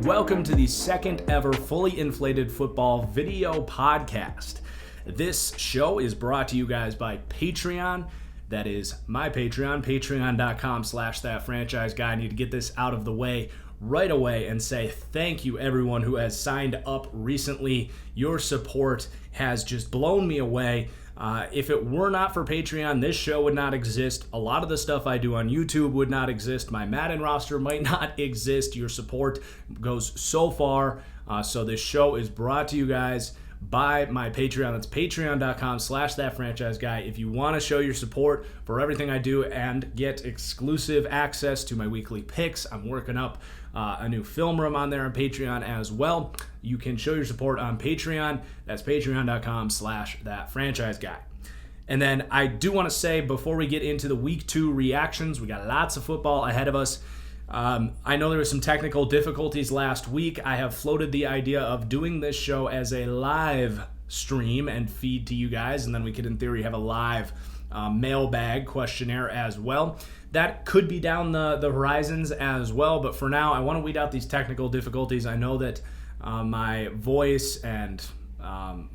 Welcome to the second ever fully inflated football video podcast. This show is brought to you guys by Patreon. That is my Patreon, patreon.com/ThatFranchiseGuy. I need to get this out of the way right away and say thank you everyone who has signed up recently. Your support has just blown me away. If it were not for Patreon, this show would not exist. A lot of the stuff I do on YouTube would not exist. My Madden roster might not exist. Your support goes so far. So this show is brought to you guys by my Patreon. That's patreon.com/ThatFranchiseGuy. If you want to show your support for everything I do and get exclusive access to my weekly picks, I'm working up a new film room on there on Patreon as well. You can show your support on Patreon. That's patreon.com/ThatFranchiseGuy. And then I do want to say, before we get into the week 2 reactions, we got lots of football ahead of us. I know there were some technical difficulties last week. I have floated the idea of doing this show as a live stream and feed to you guys, and then we could, in theory, have a live mailbag questionnaire as well. That could be down the horizons as well, but for now, I want to weed out these technical difficulties. I know that my voice and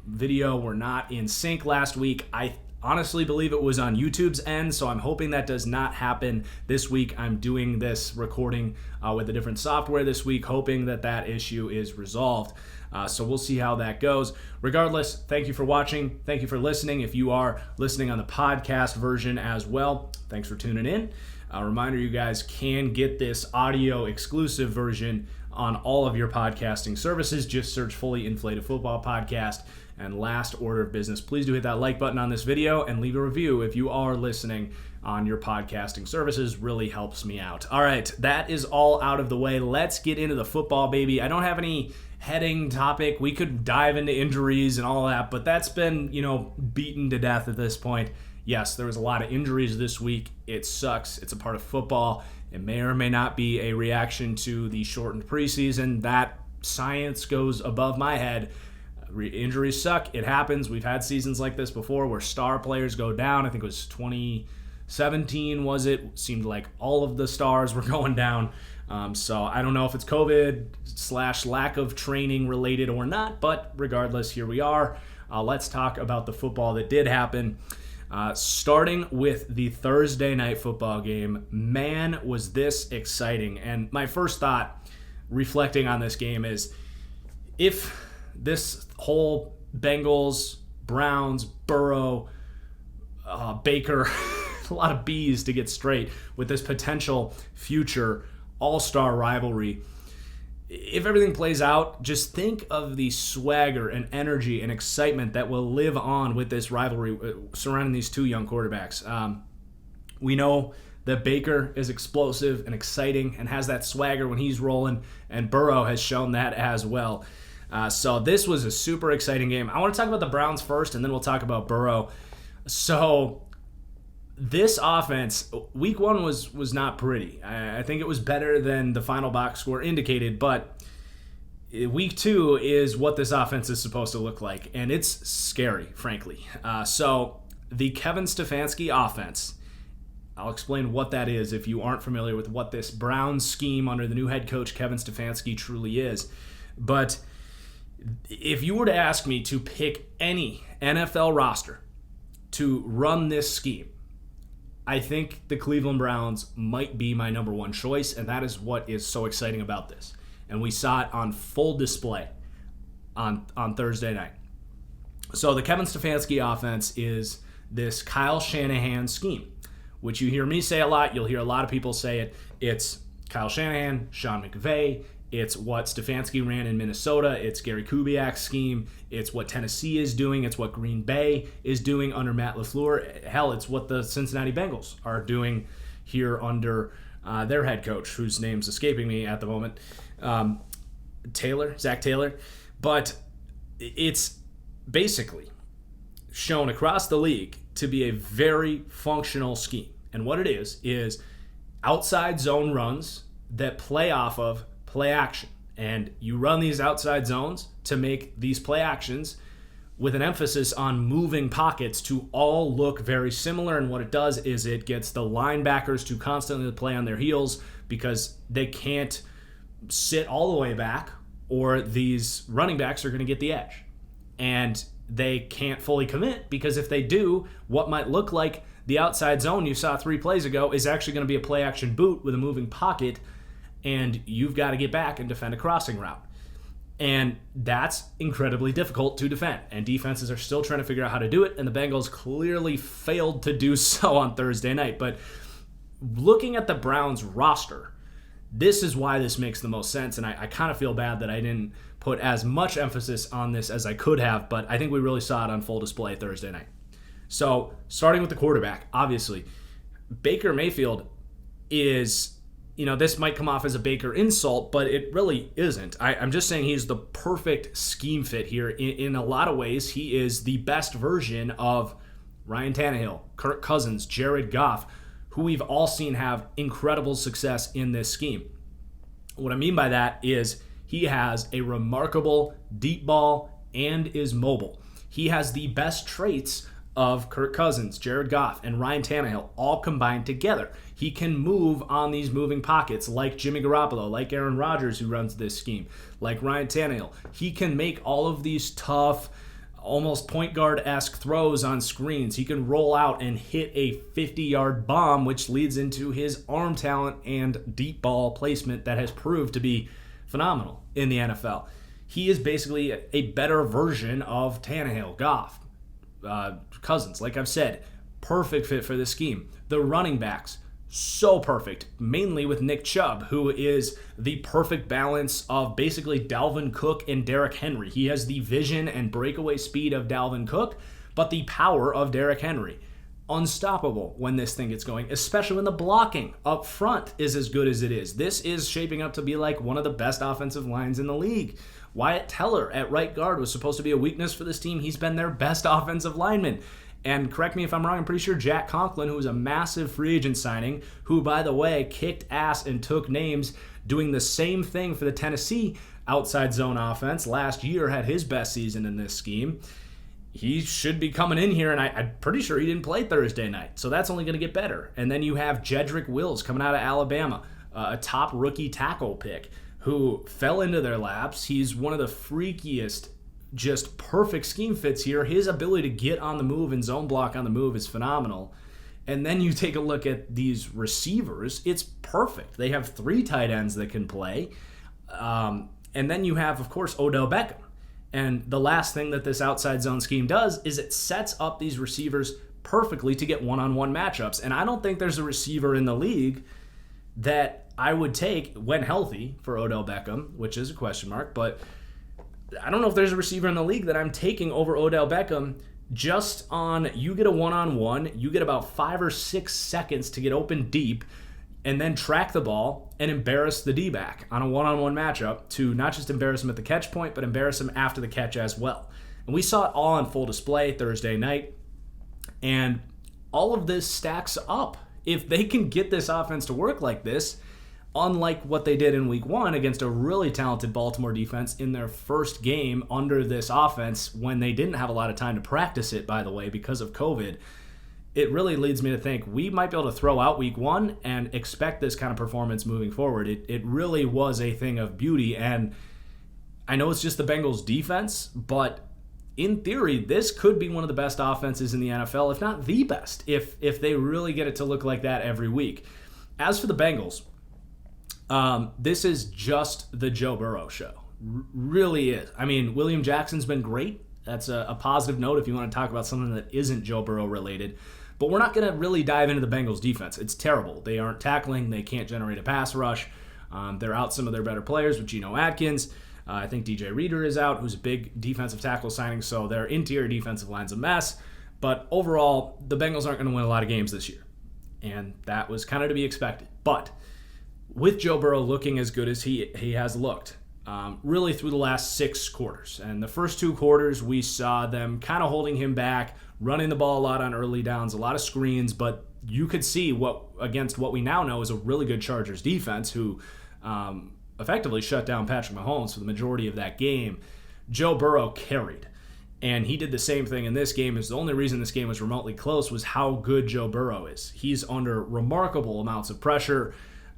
video were not in sync last week. I honestly believe it was on YouTube's end, so I'm hoping that does not happen this week. I'm doing this recording with a different software this week, hoping that that issue is resolved. So we'll see how that goes. Regardless, thank you for watching. Thank you for listening. If you are listening on the podcast version as well, thanks for tuning in. A reminder, you guys can get this audio exclusive version on all of your podcasting services. Just search Fully Inflated Football Podcast. And last order of business, please do hit that like button on this video and leave a review if you are listening on your podcasting services. Really helps me out. All right, that is all out of the way. Let's get into the football, baby. I don't have any heading topic. We could dive into injuries and all that, but that's been, beaten to death at this point. Yes, there was a lot of injuries this week. It sucks. It's a part of football. It may or may not be a reaction to the shortened preseason. That science goes above my head. Injuries suck. It happens. We've had seasons like this before where star players go down. I think it was 2017, was it? Seemed like all of the stars were going down. So I don't know if it's COVID/lack of training related or not, but regardless, here we are. Let's talk about the football that did happen. Starting with the Thursday night football game. Man, was this exciting. And my first thought reflecting on this game is, if this whole Bengals, Browns, Burrow, Baker, a lot of B's to get straight with this potential future all-star rivalry. If everything plays out, just think of the swagger and energy and excitement that will live on with this rivalry surrounding these two young quarterbacks. We know that Baker is explosive and exciting and has that swagger when he's rolling, and Burrow has shown that as well. So this was a super exciting game. I want to talk about the Browns first, and then we'll talk about Burrow. So this offense, week 1 was not pretty. I think it was better than the final box score indicated, but week 2 is what this offense is supposed to look like, and it's scary, frankly. So the Kevin Stefanski offense, I'll explain what that is if you aren't familiar with what this Browns scheme under the new head coach Kevin Stefanski truly is. But if you were to ask me to pick any NFL roster to run this scheme, I think the Cleveland Browns might be my number 1 choice, and that is what is so exciting about this. And we saw it on full display on Thursday night. So the Kevin Stefanski offense is this Kyle Shanahan scheme, which you hear me say a lot. You'll hear a lot of people say it. It's Kyle Shanahan, Sean McVay. It's what Stefanski ran in Minnesota. It's Gary Kubiak's scheme. It's what Tennessee is doing. It's what Green Bay is doing under Matt Lafleur. Hell, it's what the Cincinnati Bengals are doing here under their head coach, whose name's escaping me at the moment, Zach Taylor. But it's basically shown across the league to be a very functional scheme. And what it is outside zone runs that play off of play action. And you run these outside zones to make these play actions with an emphasis on moving pockets to all look very similar. And what it does is it gets the linebackers to constantly play on their heels because they can't sit all the way back, or these running backs are going to get the edge. And they can't fully commit, because if they do, what might look like the outside zone you saw 3 plays ago is actually going to be a play-action boot with a moving pocket, and you've got to get back and defend a crossing route. And that's incredibly difficult to defend, and defenses are still trying to figure out how to do it, and the Bengals clearly failed to do so on Thursday night. But looking at the Browns roster, this is why this makes the most sense, and I kind of feel bad that I didn't put as much emphasis on this as I could have, but I think we really saw it on full display Thursday night. So, starting with the quarterback, obviously, Baker Mayfield is, this might come off as a Baker insult, but it really isn't. I'm just saying he's the perfect scheme fit here. In a lot of ways, he is the best version of Ryan Tannehill, Kirk Cousins, Jared Goff, who we've all seen have incredible success in this scheme. What I mean by that is he has a remarkable deep ball and is mobile. He has the best traits of Kirk Cousins, Jared Goff, and Ryan Tannehill all combined together. He can move on these moving pockets like Jimmy Garoppolo, like Aaron Rodgers, who runs this scheme, like Ryan Tannehill. He can make all of these tough, almost point guard-esque throws on screens. He can roll out and hit a 50-yard bomb, which leads into his arm talent and deep ball placement that has proved to be phenomenal in the NFL. He is basically a better version of Tannehill, Goff, Cousins. Like I've said, perfect fit for this scheme. The running backs, so perfect, mainly with Nick Chubb, who is the perfect balance of basically Dalvin Cook and Derrick Henry. He has the vision and breakaway speed of Dalvin Cook, but the power of Derrick Henry. Unstoppable when this thing gets going, especially when the blocking up front is as good as it is. This is shaping up to be like one of the best offensive lines in the league. Wyatt Teller at right guard was supposed to be a weakness for this team. He's been their best offensive lineman. And correct me if I'm wrong, I'm pretty sure Jack Conklin, who was a massive free agent signing, who, by the way, kicked ass and took names doing the same thing for the Tennessee outside zone offense last year, had his best season in this scheme. He should be coming in here, and I'm pretty sure he didn't play Thursday night, so that's only going to get better. And then you have Jedrick Wills coming out of Alabama, a top rookie tackle pick, who fell into their laps. He's one of the freakiest, just perfect scheme fits here. His ability to get on the move and zone block on the move is phenomenal. And then you take a look at these receivers, it's perfect. They have 3 tight ends that can play. And then you have, of course, Odell Beckham. And the last thing that this outside zone scheme does is it sets up these receivers perfectly to get one-on-one matchups. And I don't think there's a receiver in the league that I would take when healthy for Odell Beckham, which is a question mark, but I don't know if there's a receiver in the league that I'm taking over Odell Beckham just on you get a one-on-one, you get about 5 or 6 seconds to get open deep, and then track the ball and embarrass the D-back on a one-on-one matchup to not just embarrass him at the catch point, but embarrass him after the catch as well. And we saw it all on full display Thursday night, and all of this stacks up. If they can get this offense to work like this, unlike what they did in week 1 against a really talented Baltimore defense in their first game under this offense when they didn't have a lot of time to practice it, by the way, because of COVID, it really leads me to think we might be able to throw out week 1 and expect this kind of performance moving forward. It really was a thing of beauty, and I know it's just the Bengals defense, but in theory, this could be one of the best offenses in the NFL, if not the best, if they really get it to look like that every week. As for the Bengals, this is just the Joe Burrow show. Really is. I mean, William Jackson's been great. That's a positive note if you want to talk about something that isn't Joe Burrow related. But we're not going to really dive into the Bengals defense. It's terrible. They aren't tackling. They can't generate a pass rush. They're out some of their better players with Geno Atkins. I think DJ Reader is out, who's a big defensive tackle signing, so their interior defensive line's a mess. But overall, the Bengals aren't going to win a lot of games this year. And that was kind of to be expected. But with Joe Burrow looking as good as he has looked, really through the last 6 quarters. And the first 2 quarters, we saw them kind of holding him back, running the ball a lot on early downs, a lot of screens, but you could see against what we now know is a really good Chargers defense who effectively shut down Patrick Mahomes for the majority of that game. Joe Burrow carried. And he did the same thing in this game. Is the only reason this game was remotely close was how good Joe Burrow is. He's under remarkable amounts of pressure.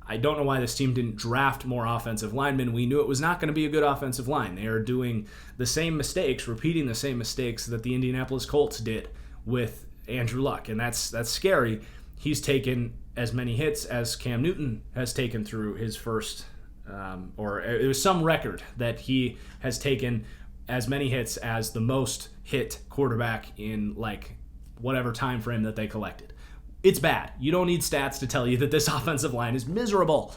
I don't know why this team didn't draft more offensive linemen. We knew it was not going to be a good offensive line. They are doing the same mistakes, repeating the same mistakes that the Indianapolis Colts did with Andrew Luck, and that's scary. He's taken as many hits as Cam Newton has taken through his first, or it was some record that he has taken as many hits as the most hit quarterback in like whatever time frame that they collected. It's bad. You don't need stats to tell you that this offensive line is miserable.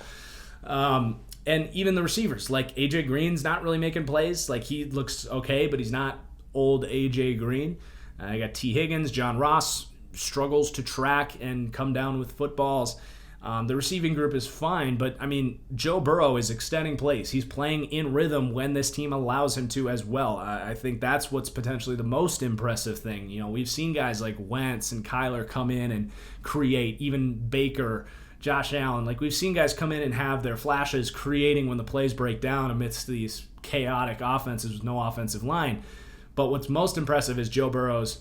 And even the receivers, like AJ Green's not really making plays. Like he looks okay, but he's not old AJ Green. I got T. Higgins. John Ross struggles to track and come down with footballs. The receiving group is fine, but I mean, Joe Burrow is extending plays. He's playing in rhythm when this team allows him to as well. I think that's what's potentially the most impressive thing. You know, we've seen guys like Wentz and Kyler come in and create, even Baker, Josh Allen. Like we've seen guys come in and have their flashes creating when the plays break down amidst these chaotic offenses with no offensive line. But what's most impressive is Joe Burrow's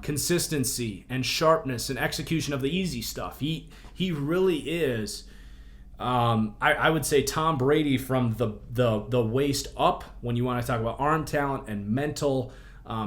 consistency and sharpness and execution of the easy stuff. He really is, I would say, Tom Brady from the waist up when you want to talk about arm talent and mental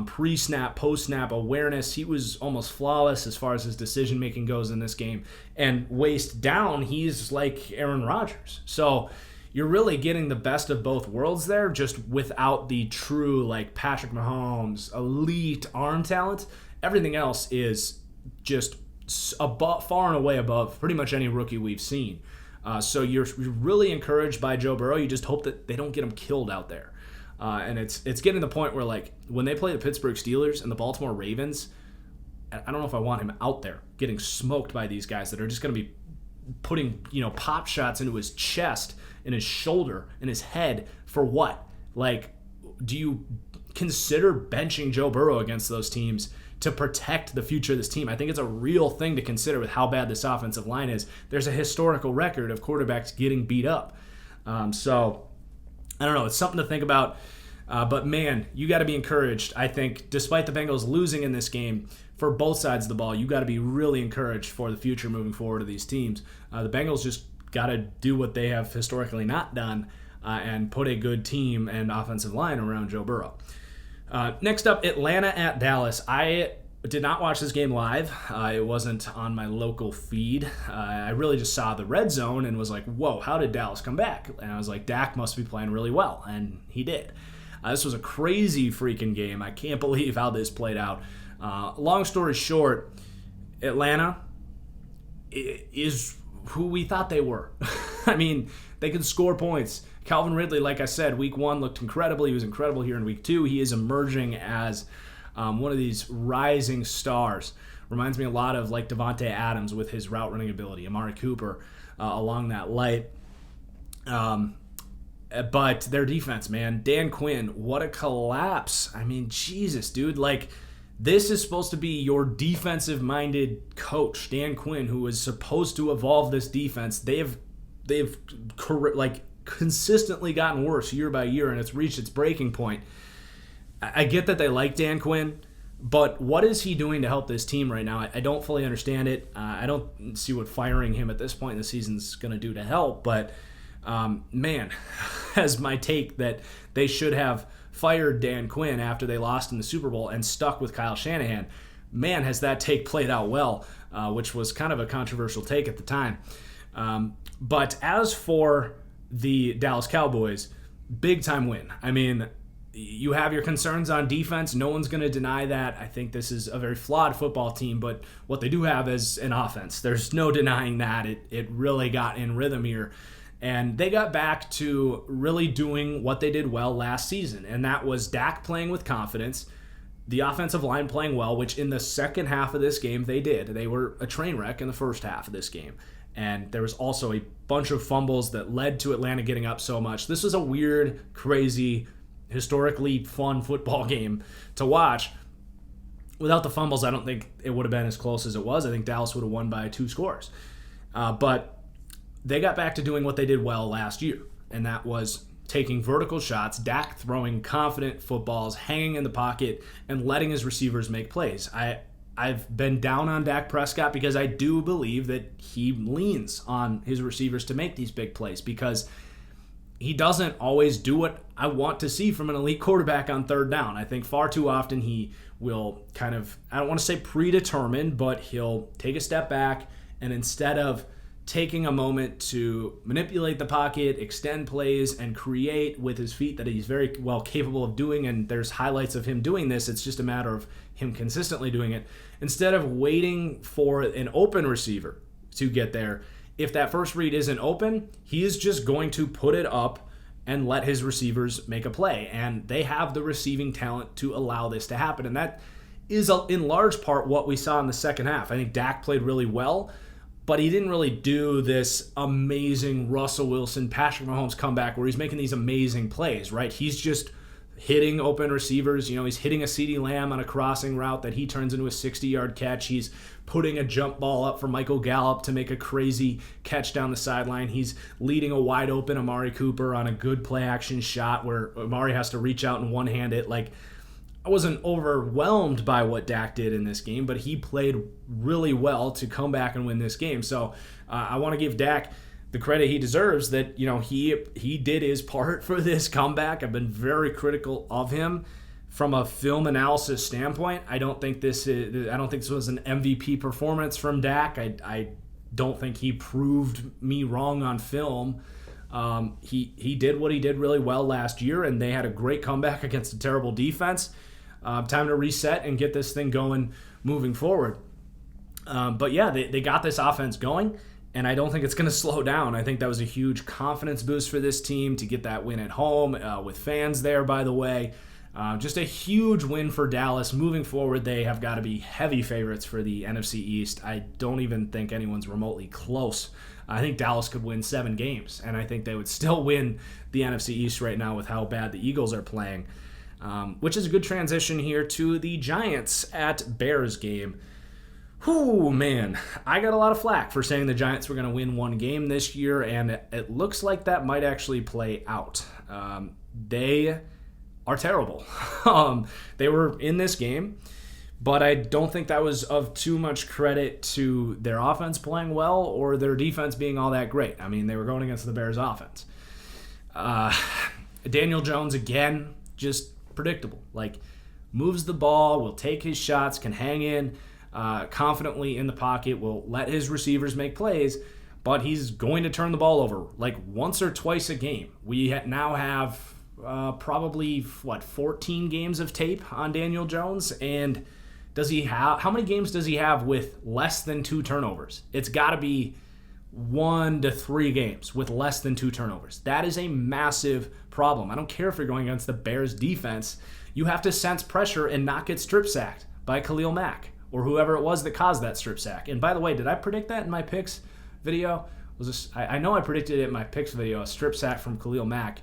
pre-snap, post-snap awareness. He was almost flawless as far as his decision-making goes in this game. And waist down, he's like Aaron Rodgers. So you're really getting the best of both worlds there, just without the true, like, Patrick Mahomes, elite arm talent. Everything else is just far and away above pretty much any rookie we've seen. So you're really encouraged by Joe Burrow. You just hope that they don't get him killed out there. And it's getting to the point where, like, when they play the Pittsburgh Steelers and the Baltimore Ravens, I don't know if I want him out there getting smoked by these guys that are just going to be putting, pop shots into his chest and his shoulder and his head for what? Like, do you consider benching Joe Burrow against those teams to protect the future of this team? I think it's a real thing to consider with how bad this offensive line is. There's a historical record of quarterbacks getting beat up. So, I don't know. It's something to think about. But, man, you got to be encouraged. I think despite the Bengals losing in this game, for both sides of the ball, you got to be really encouraged for the future moving forward of these teams. The Bengals just got to do what they have historically not done and put a good team and offensive line around Joe Burrow. Next up, Atlanta at Dallas. I did not watch this game live. It wasn't on my local feed. I really just saw the red zone and was like, whoa, how did Dallas come back? And I was like, Dak must be playing really well, and he did. This was a crazy freaking game. I can't believe how this played out. Long story short, Atlanta is who we thought they were. I mean, they can score points. Calvin Ridley, like I said, week 1 looked incredible. He was incredible here in week 2. He is emerging as one of these rising stars. Reminds me a lot of like Devontae Adams with his route running ability, Amari Cooper along that light. But their defense, man, Dan Quinn, what a collapse. I mean, Jesus, dude, like, this is supposed to be your defensive-minded coach, Dan Quinn, who is supposed to evolve this defense. They've like consistently gotten worse year by year, and it's reached its breaking point. I get that they like Dan Quinn, but what is he doing to help this team right now? I don't fully understand it. I don't see what firing him at this point in the season is going to do to help, but man, has my take that they should have fired Dan Quinn after they lost in the Super Bowl and stuck with Kyle Shanahan. Man, has that take played out well, which was kind of a controversial take at the time. But as for the Dallas Cowboys, big time win. I mean, you have your concerns on defense. No one's going to deny that. I think this is a very flawed football team, but what they do have is an offense. There's no denying that. It really got in rhythm here. And they got back to really doing what they did well last season, and that was Dak playing with confidence, the offensive line playing well, which in the second half of this game they did. They were a train wreck in the first half of this game. And there was also a bunch of fumbles that led to Atlanta getting up so much. This was a weird, crazy, historically fun football game to watch. Without the fumbles, I don't think it would have been as close as it was. I think Dallas would have won by 2 scores. But they got back to doing what they did well last year, and that was taking vertical shots, Dak throwing confident footballs, hanging in the pocket, and letting his receivers make plays. I've been down on Dak Prescott because I do believe that he leans on his receivers to make these big plays because he doesn't always do what I want to see from an elite quarterback on third down. I think far too often he will kind of, I don't want to say predetermined, but he'll take a step back and instead of taking a moment to manipulate the pocket, extend plays, and create with his feet that he's very well capable of doing, and there's highlights of him doing this, it's just a matter of him consistently doing it. Instead of waiting for an open receiver to get there, if that first read isn't open, he is just going to put it up and let his receivers make a play. And they have the receiving talent to allow this to happen. And that is in large part what we saw in the second half. I think Dak played really well, but he didn't really do this amazing Russell Wilson, Patrick Mahomes comeback where he's making these amazing plays, right? He's just hitting open receivers. He's hitting a CeeDee Lamb on a crossing route that he turns into a 60-yard catch. He's putting a jump ball up for Michael Gallup to make a crazy catch down the sideline. He's leading a wide open Amari Cooper on a good play action shot where Amari has to reach out and one-hand it. I wasn't overwhelmed by what Dak did in this game, but he played really well to come back and win this game. So I want to give Dak the credit he deserves that, he did his part for this comeback. I've been very critical of him from a film analysis standpoint. I don't think this was an MVP performance from Dak. I don't think he proved me wrong on film. He did what he did really well last year, and they had a great comeback against a terrible defense. Time to reset and get this thing going moving forward. But yeah, they got this offense going, and I don't think it's going to slow down. I think that was a huge confidence boost for this team to get that win at home with fans there, by the way. Just a huge win for Dallas. Moving forward, they have got to be heavy favorites for the NFC East. I don't even think anyone's remotely close. I think Dallas could win 7 games, and I think they would still win the NFC East right now with how bad the Eagles are playing, which is a good transition here to the Giants at Bears game. Whew, man, I got a lot of flack for saying the Giants were going to win 1 game this year, and it looks like that might actually play out. They are terrible. They were in this game, but I don't think that was of too much credit to their offense playing well or their defense being all that great. I mean, they were going against the Bears offense. Daniel Jones, again, just predictable. Moves the ball, will take his shots, can hang in confidently in the pocket, will let his receivers make plays, but he's going to turn the ball over once or twice a game. We now have probably 14 games of tape on Daniel Jones, and how many games does he have with less than 2 turnovers? It's got to be 1 to 3 games with less than 2 turnovers. That is a massive problem. I don't care if you're going against the Bears defense. You have to sense pressure and not get strip sacked by Khalil Mack or whoever it was that caused that strip sack. And by the way, did I predict that in my picks video? I know I predicted it in my picks video, a strip sack from Khalil Mack.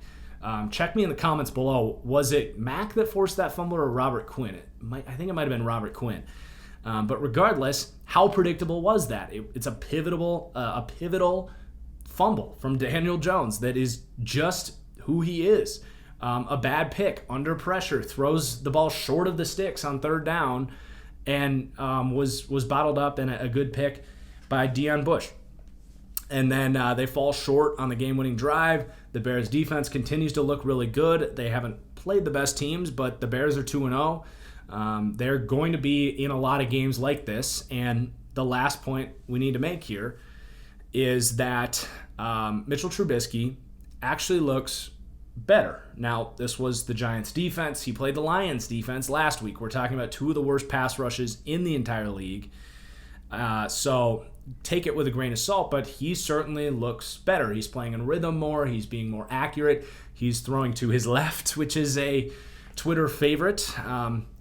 Check me in the comments below. Was it Mack that forced that fumble or Robert Quinn? I think it might have been Robert Quinn. But regardless, how predictable was that? It's a pivotal fumble from Daniel Jones that is just who he is. A bad pick under pressure, throws the ball short of the sticks on third down, and was bottled up in a good pick by Deion Bush. And then they fall short on the game-winning drive. The Bears' defense continues to look really good. They haven't played the best teams, but the Bears are 2-0. They're going to be in a lot of games like this. And the last point we need to make here is that Mitchell Trubisky actually looks better. Now, this was the Giants' defense. He played the Lions' defense last week. We're talking about 2 of the worst pass rushes in the entire league. So take it with a grain of salt, but he certainly looks better. He's playing in rhythm more. He's being more accurate. He's throwing to his left, which is a Twitter favorite.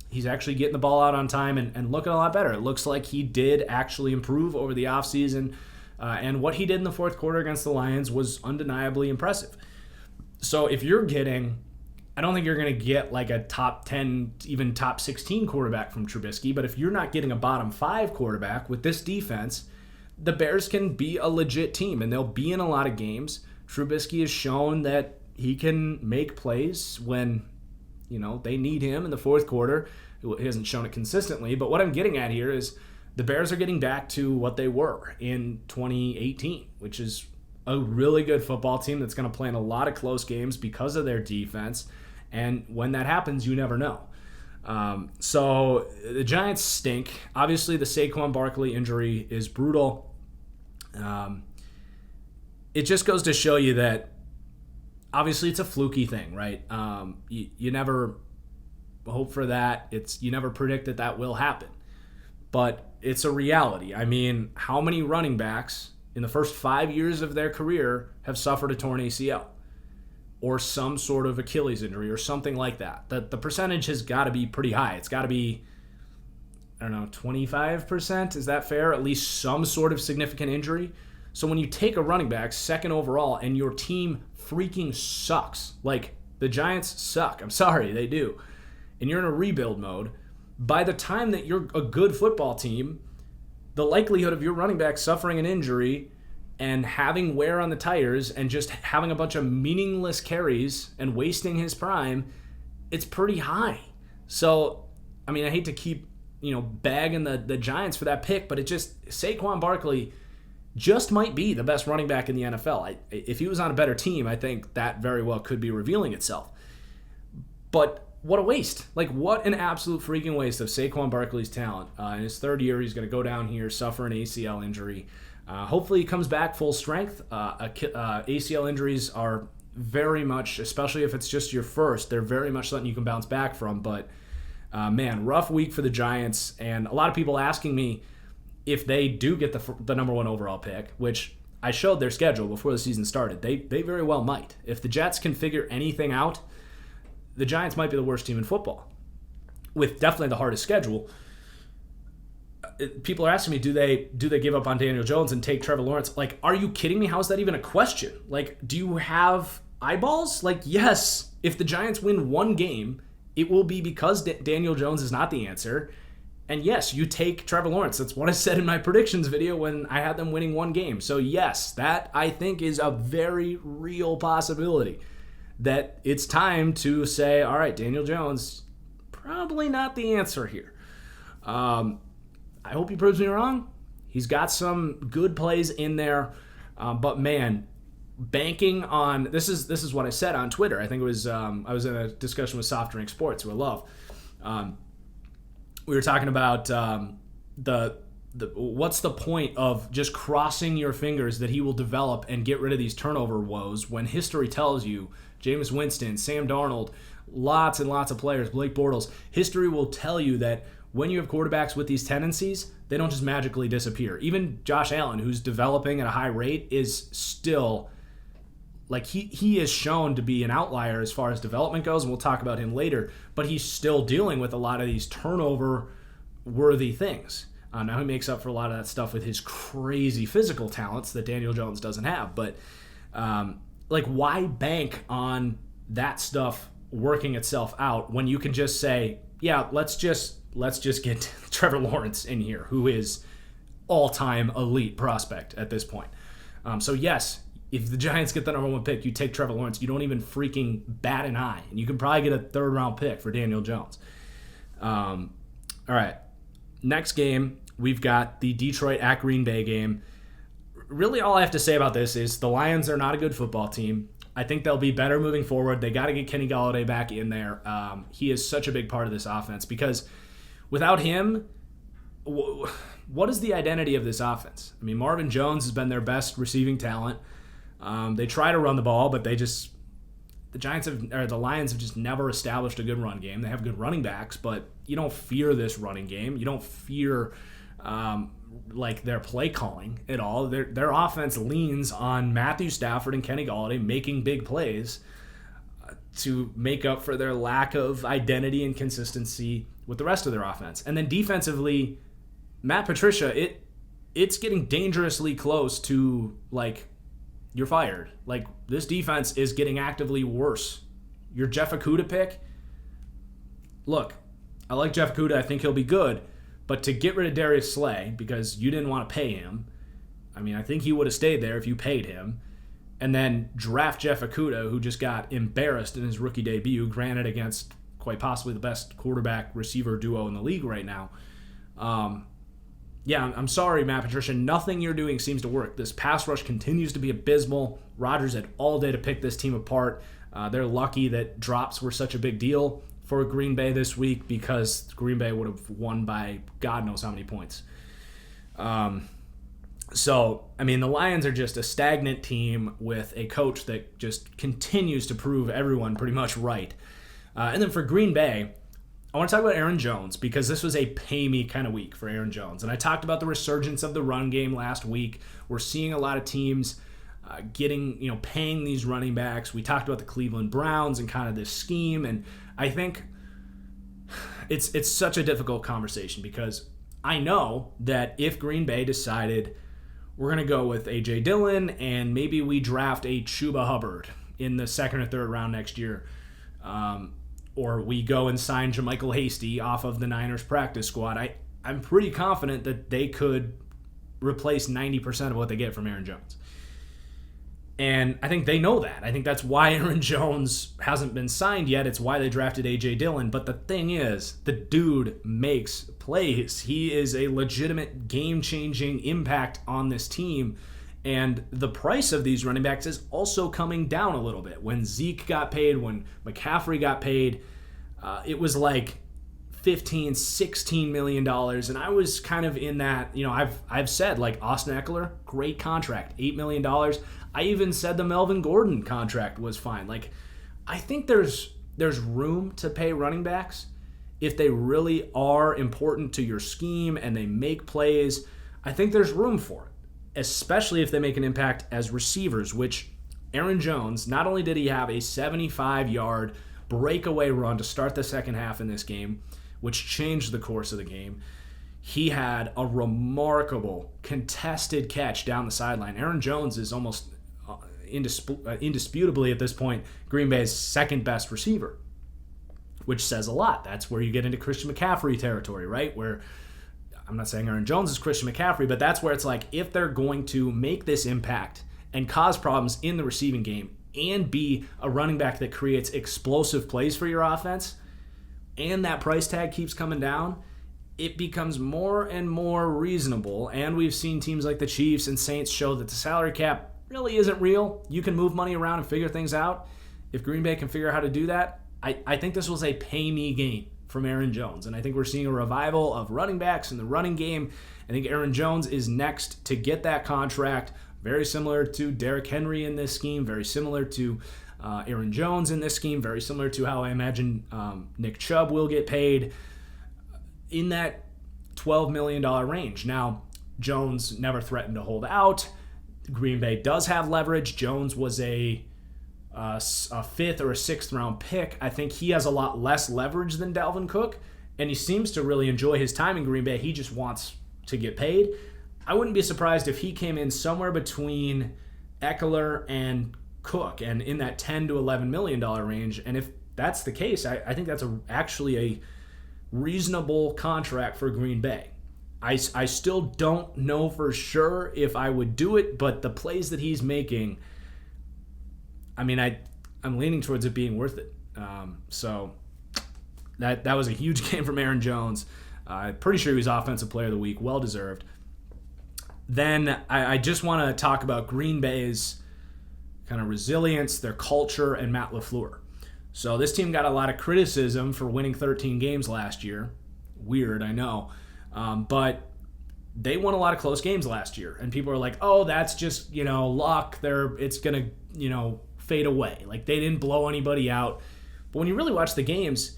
He's actually getting the ball out on time and looking a lot better. It looks like he did actually improve over the offseason, and what he did in the fourth quarter against the Lions was undeniably impressive. So if you're getting, I don't think you're going to get a top 10, even top 16 quarterback from Trubisky, but if you're not getting a bottom 5 quarterback with this defense, the Bears can be a legit team, and they'll be in a lot of games. Trubisky has shown that he can make plays when, they need him in the fourth quarter. He hasn't shown it consistently. But what I'm getting at here is the Bears are getting back to what they were in 2018, which is a really good football team that's going to play in a lot of close games because of their defense. And when that happens, you never know. So the Giants stink. Obviously, the Saquon Barkley injury is brutal. It just goes to show you that obviously it's a fluky thing, right? You never hope for that. You never predict that will happen. But it's a reality. I mean, how many running backs in the first 5 years of their career have suffered a torn ACL or some sort of Achilles injury or something like that? The percentage has got to be pretty high. It's got to be, 25%. Is that fair? At least some sort of significant injury. So when you take a running back second overall and your team freaking sucks, like the Giants suck, I'm sorry, they do, and you're in a rebuild mode, by the time that you're a good football team, the likelihood of your running back suffering an injury and having wear on the tires and just having a bunch of meaningless carries and wasting his prime, it's pretty high. So, I mean, I hate to keep, bagging the Giants for that pick, but Saquon Barkley just might be the best running back in the NFL. If he was on a better team, I think that very well could be revealing itself. But what a waste. Like, what an absolute freaking waste of Saquon Barkley's talent. In his third year, he's going to go down here, suffer an ACL injury. Hopefully he comes back full strength. ACL injuries are very much, especially if it's just your first, they're very much something you can bounce back from. But, man, rough week for the Giants. And a lot of people asking me if they do get the number one overall pick, which I showed their schedule before the season started. They very well might. If the Jets can figure anything out, the Giants might be the worst team in football, with definitely the hardest schedule. People are asking me, do they give up on Daniel Jones and take Trevor Lawrence? Like, are you kidding me? How is that even a question? Like, do you have eyeballs? Like, yes, if the Giants win one game, it will be because Daniel Jones is not the answer. And yes, you take Trevor Lawrence. That's what I said in my predictions video when I had them winning one game. So yes, that I think is a very real possibility. That it's time to say, all right, Daniel Jones, probably not the answer here. I hope he proves me wrong. He's got some good plays in there, but man, banking on this is what I said on Twitter. I think it was I was in a discussion with Soft Drink Sports, who I love. We were talking about the what's the point of just crossing your fingers that he will develop and get rid of these turnover woes when history tells you Jameis Winston, Sam Darnold, lots and lots of players, Blake Bortles, history will tell you that when you have quarterbacks with these tendencies, they don't just magically disappear. Even Josh Allen, who's developing at a high rate, is still, like, he is shown to be an outlier as far as development goes, and we'll talk about him later, but he's still dealing with a lot of these turnover-worthy things. Now he makes up for a lot of that stuff with his crazy physical talents that Daniel Jones doesn't have, but why bank on that stuff working itself out when you can just say, yeah, let's just get Trevor Lawrence in here, who is all-time elite prospect at this point. So yes, if the Giants get the number one pick, you take Trevor Lawrence. You don't even freaking bat an eye, and you can probably get a third-round pick for Daniel Jones. All right, next game, we've got the Detroit at Green Bay game. Really, all I have to say about this is the Lions are not a good football team. I think they'll be better moving forward. They got to get Kenny Golladay back in there. He is such a big part of this offense because without him, what is the identity of this offense? I mean, Marvin Jones has been their best receiving talent. They try to run the ball, but the Lions have just never established a good run game. They have good running backs, but you don't fear this running game. You don't fear their play calling at all. Their offense leans on Matthew Stafford and Kenny Golladay making big plays to make up for their lack of identity and consistency with the rest of their offense. And then defensively, Matt Patricia, it's getting dangerously close to, like, you're fired. Like, this defense is getting actively worse. Your Jeff Okudah pick, look, I like Jeff Okudah. I think he'll be good. But to get rid of Darius Slay because you didn't want to pay him, I mean, I think he would have stayed there if you paid him. And then draft Jeff Okudah, who just got embarrassed in his rookie debut, granted against quite possibly the best quarterback receiver duo in the league right now. I'm sorry, Matt Patricia. Nothing you're doing seems to work. This pass rush continues to be abysmal. Rodgers had all day to pick this team apart. They're lucky that drops were such a big deal for Green Bay this week because Green Bay would have won by God knows how many points. The Lions are just a stagnant team with a coach that just continues to prove everyone pretty much right. And then for Green Bay, I want to talk about Aaron Jones because this was a pay-me kind of week for Aaron Jones. And I talked about the resurgence of the run game last week. We're seeing a lot of teams paying these running backs. We talked about the Cleveland Browns and kind of this scheme. And I think it's such a difficult conversation because I know that if Green Bay decided we're going to go with A.J. Dillon and maybe we draft a Chuba Hubbard in the second or third round next year, or we go and sign JaMychal Hasty off of the Niners practice squad, I'm pretty confident that they could replace 90% of what they get from Aaron Jones. And I think they know that. I think that's why Aaron Jones hasn't been signed yet. It's why they drafted A.J. Dillon. But the thing is, the dude makes plays. He is a legitimate game-changing impact on this team. And the price of these running backs is also coming down a little bit. When Zeke got paid, when McCaffrey got paid, it was like $15-16 million. And I was kind of in that, I've said like Austin Eckler, great contract, $8 million. I even said the Melvin Gordon contract was fine. Like, I think there's room to pay running backs if they really are important to your scheme and they make plays. I think there's room for it, especially if they make an impact as receivers, which Aaron Jones, not only did he have a 75-yard breakaway run to start the second half in this game, which changed the course of the game, he had a remarkable contested catch down the sideline. Aaron Jones is almost indisputably at this point Green Bay's second best receiver, which says a lot. That's where you get into Christian McCaffrey territory, right? Where I'm not saying Aaron Jones is Christian McCaffrey, but that's where it's like if they're going to make this impact and cause problems in the receiving game and be a running back that creates explosive plays for your offense, and that price tag keeps coming down, it becomes more and more reasonable. And we've seen teams like the Chiefs and Saints show that the salary cap really isn't real. You can move money around and figure things out. If Green Bay can figure out how to do that, I think this was a pay-me game from Aaron Jones. And I think we're seeing a revival of running backs in the running game. I think Aaron Jones is next to get that contract, very similar to Derrick Henry in this scheme, very similar to Aaron Jones in this scheme, very similar to how I imagine Nick Chubb will get paid in that $12 million range. Now, Jones never threatened to hold out. Green Bay does have leverage. Jones was a fifth or a sixth round pick. I think he has a lot less leverage than Dalvin Cook, and he seems to really enjoy his time in Green Bay. He just wants to get paid. I wouldn't be surprised if he came in somewhere between Eckler and Cook and in that $10 to $11 million range. And if that's the case, I think that's actually a reasonable contract for Green Bay. I still don't know for sure if I would do it, but the plays that he's making, I'm leaning towards it being worth it. So that was a huge game from Aaron Jones. I'm pretty sure he was Offensive Player of the Week, well deserved. Then I just want to talk about Green Bay's kind of resilience, their culture, and Matt Lafleur. So this team got a lot of criticism for winning 13 games last year. Weird, I know. But they won a lot of close games last year. And people are like, oh, that's just, luck. It's going to, fade away. Like, they didn't blow anybody out. But when you really watch the games,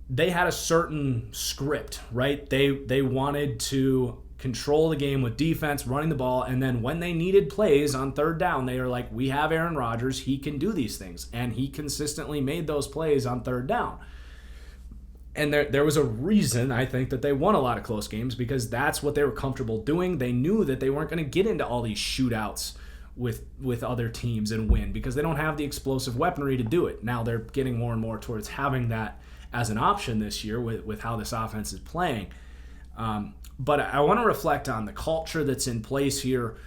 they had a certain script, right? They wanted to control the game with defense, running the ball, and then when they needed plays on third down, they were like, we have Aaron Rodgers, he can do these things. And he consistently made those plays on third down. And there was a reason, I think, that they won a lot of close games, because that's what they were comfortable doing. They knew that they weren't going to get into all these shootouts with other teams and win, because they don't have the explosive weaponry to do it. Now they're getting more and more towards having that as an option this year with how this offense is playing. But I want to reflect on the culture that's in place here.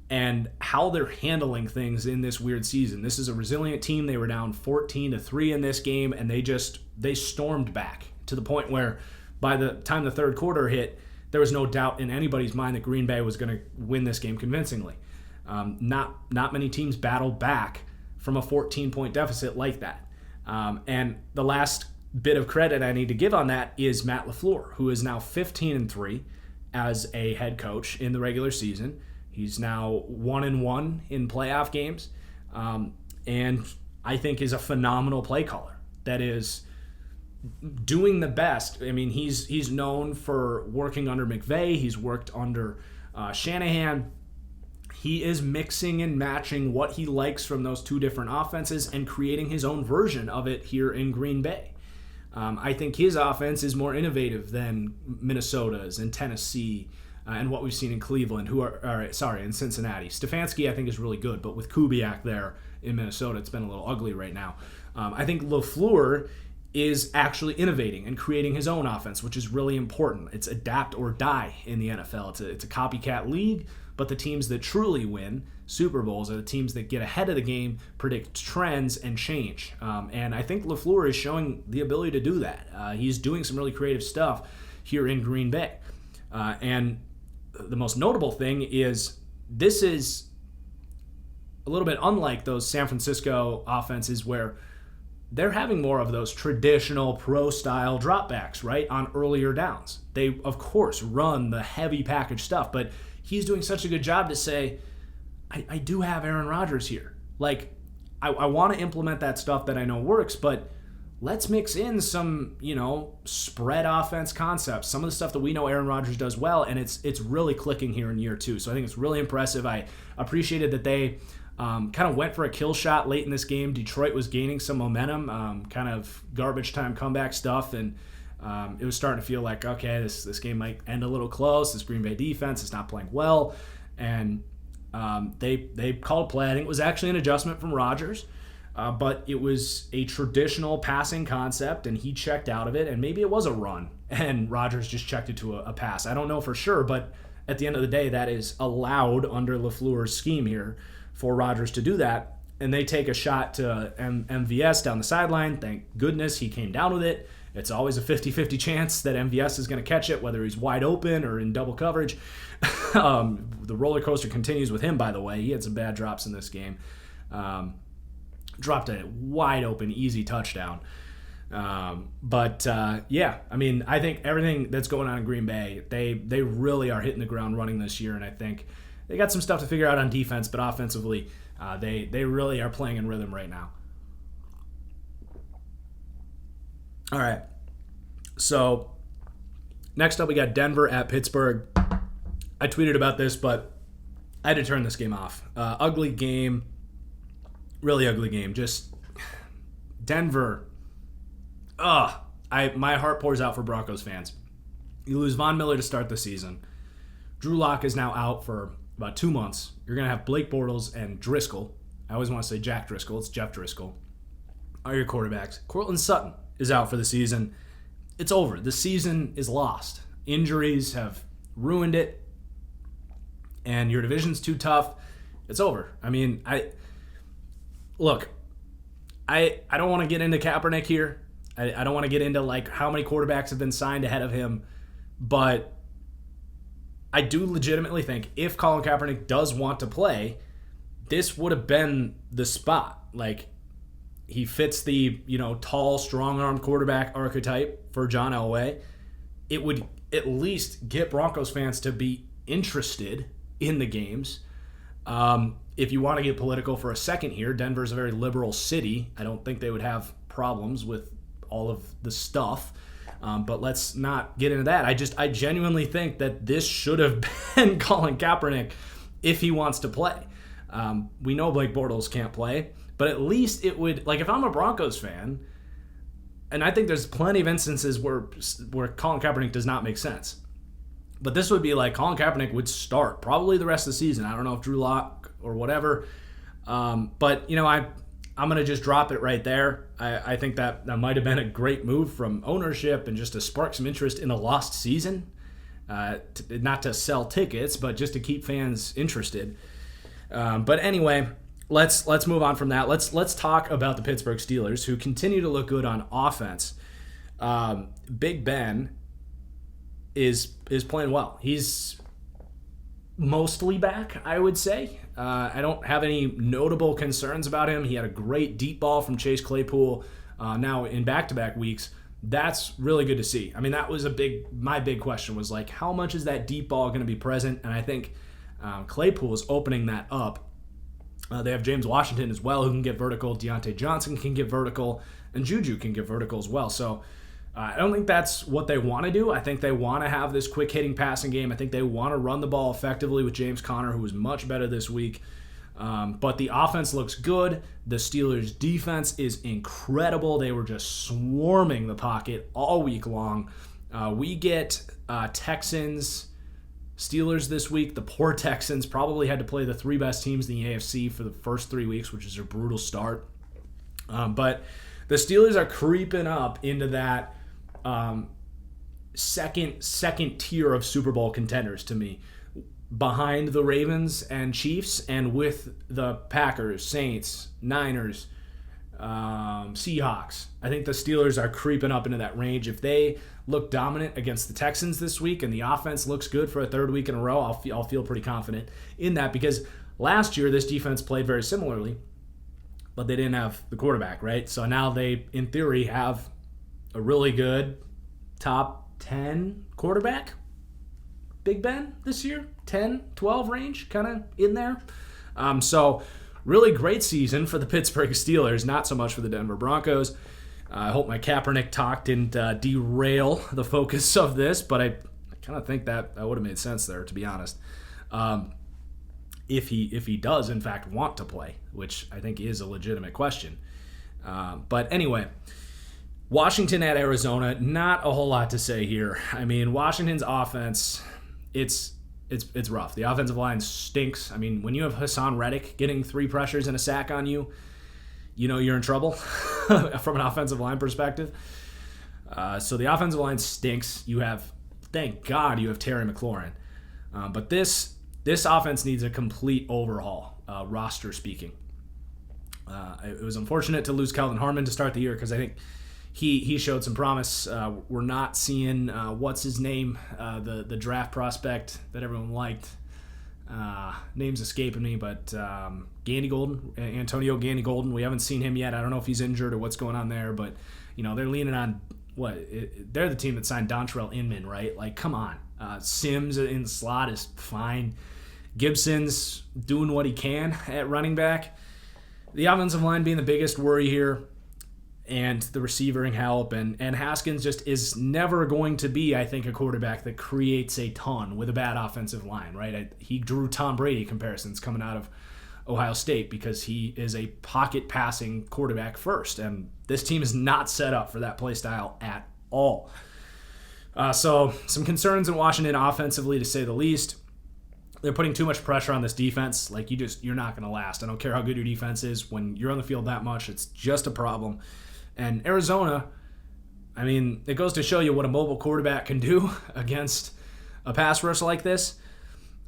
and how they're handling things in this weird season. This is a resilient team. They were down 14-3 in this game, and they stormed back to the point where by the time the third quarter hit, there was no doubt in anybody's mind that Green Bay was going to win this game convincingly. Not many teams battled back from a 14-point deficit like that. And the last bit of credit I need to give on that is Matt Lafleur, who is now 15-3 as a head coach in the regular season. He's now 1-1 in playoff games, and I think is a phenomenal play caller. That is doing the best. I mean, he's known for working under McVay. He's worked under Shanahan. He is mixing and matching what he likes from those two different offenses and creating his own version of it here in Green Bay. I think his offense is more innovative than Minnesota's and Tennessee and what we've seen in Cleveland, in Cincinnati. Stefanski, I think, is really good, but with Kubiak there in Minnesota, it's been a little ugly right now. I think Lafleur is actually innovating and creating his own offense, which is really important. It's adapt or die in the NFL. It's a copycat league, but the teams that truly win Super Bowls are the teams that get ahead of the game, predict trends, and change. And I think Lafleur is showing the ability to do that. He's doing some really creative stuff here in Green Bay. And the most notable thing is this is a little bit unlike those San Francisco offenses where they're having more of those traditional pro-style dropbacks, right, on earlier downs. They, of course, run the heavy package stuff, but he's doing such a good job to say, I do have Aaron Rodgers here. Like, I want to implement that stuff that I know works, but let's mix in some, spread offense concepts, some of the stuff that we know Aaron Rodgers does well, and it's really clicking here in year two. So I think it's really impressive. I appreciated that they kind of went for a kill shot late in this game. Detroit was gaining some momentum, kind of garbage time comeback stuff, and it was starting to feel like, okay, this game might end a little close. This Green Bay defense is not playing well, and they called play. I think it was actually an adjustment from Rodgers, but it was a traditional passing concept, and he checked out of it, and maybe it was a run, and Rodgers just checked it to a pass. I don't know for sure, but at the end of the day, that is allowed under LaFleur's scheme here for Rodgers to do that, and they take a shot to MVS down the sideline. Thank goodness he came down with it. It's always a 50-50 chance that MVS is going to catch it, whether he's wide open or in double coverage. The roller coaster continues with him, by the way. He had some bad drops in this game. Dropped a wide open, easy touchdown. Yeah, I mean, I think everything that's going on in Green Bay, they really are hitting the ground running this year, and I think they got some stuff to figure out on defense, but offensively, they really are playing in rhythm right now. All right, so next up we got Denver at Pittsburgh. I tweeted about this, but I had to turn this game off. Ugly game, really ugly game. Just Denver. My heart pours out for Broncos fans. You lose Von Miller to start the season. Drew Lock is now out for about 2 months. You're going to have Blake Bortles and Driscoll. I always want to say Jack Driscoll. It's Jeff Driscoll. Are your quarterbacks. Cortland Sutton is out for the season. It's over. The season is lost. Injuries have ruined it, and your division's too tough. It's over. I mean, I don't want to get into Kaepernick here. I don't want to get into like how many quarterbacks have been signed ahead of him, but I do legitimately think if Colin Kaepernick does want to play, this would have been the spot. Like, he fits the, tall, strong-armed quarterback archetype for John Elway. It would at least get Broncos fans to be interested in the games. If you want to get political for a second here, Denver's a very liberal city. I don't think they would have problems with all of the stuff. But let's not get into that. I genuinely think that this should have been Colin Kaepernick if he wants to play. We know Blake Bortles can't play, but at least it would, like, if I'm a Broncos fan, and I think there's plenty of instances where Colin Kaepernick does not make sense. But this would be like Colin Kaepernick would start probably the rest of the season. I don't know if Drew Lock or whatever. But, I'm going to just drop it right there. I think that might have been a great move from ownership and just to spark some interest in a lost season. Not to sell tickets, but just to keep fans interested. But anyway, let's move on from that. Let's talk about the Pittsburgh Steelers, who continue to look good on offense. Big Ben is playing well. He's mostly back, I would say. I don't have any notable concerns about him. He had a great deep ball from Chase Claypool now in back-to-back weeks. That's really good to see. I mean, that was my big question was like, how much is that deep ball going to be present? And I think Claypool is opening that up. They have James Washington as well, who can get vertical. Deontay Johnson can get vertical, and Juju can get vertical as well. So I don't think that's what they want to do. I think they want to have this quick-hitting passing game. I think they want to run the ball effectively with James Conner, who was much better this week. But the offense looks good. The Steelers' defense is incredible. They were just swarming the pocket all week long. We get Texans, Steelers this week. The poor Texans probably had to play the three best teams in the AFC for the first 3 weeks, which is a brutal start. But the Steelers are creeping up into that second tier of Super Bowl contenders to me, behind the Ravens and Chiefs, and with the Packers, Saints, Niners, Seahawks. I think the Steelers are creeping up into that range. If they look dominant against the Texans this week and the offense looks good for a third week in a row, I'll feel pretty confident in that, because last year this defense played very similarly, but they didn't have the quarterback, right? So now they, in theory, have a really good top 10 quarterback. Big Ben this year, 10, 12 range, kind of in there. So really great season for the Pittsburgh Steelers, not so much for the Denver Broncos. I hope my Kaepernick talk didn't derail the focus of this, but I kind of think that would have made sense there, to be honest. If he does, in fact, want to play, which I think is a legitimate question. But anyway, Washington at Arizona, not a whole lot to say here. I mean, Washington's offense, it's rough. The offensive line stinks. I mean, when you have Hassan Reddick getting 3 pressures and a sack on you, you know you're in trouble from an offensive line perspective. So the offensive line stinks. Thank God you have Terry McLaurin. But this offense needs a complete overhaul, roster speaking. It was unfortunate to lose Calvin Harmon to start the year, because I think he showed some promise. We're not seeing what's his name, the draft prospect that everyone liked. Name's escaping me, but Gandy Golden, Antonio Gandy Golden. We haven't seen him yet. I don't know if he's injured or what's going on there, but they're leaning on they're the team that signed Dontrell Inman, right? Like, come on. Sims in the slot is fine. Gibson's doing what he can at running back. The offensive line being the biggest worry here, and the receiving help, and Haskins just is never going to be, I think, a quarterback that creates a ton with a bad offensive line, right? He drew Tom Brady comparisons coming out of Ohio State, because he is a pocket passing quarterback first, and this team is not set up for that play style at all. So some concerns in Washington offensively, to say the least. They're putting too much pressure on this defense. Like, you're not going to last. I don't care how good your defense is. When you're on the field that much, it's just a problem. And Arizona, I mean, it goes to show you what a mobile quarterback can do against a pass rush like this.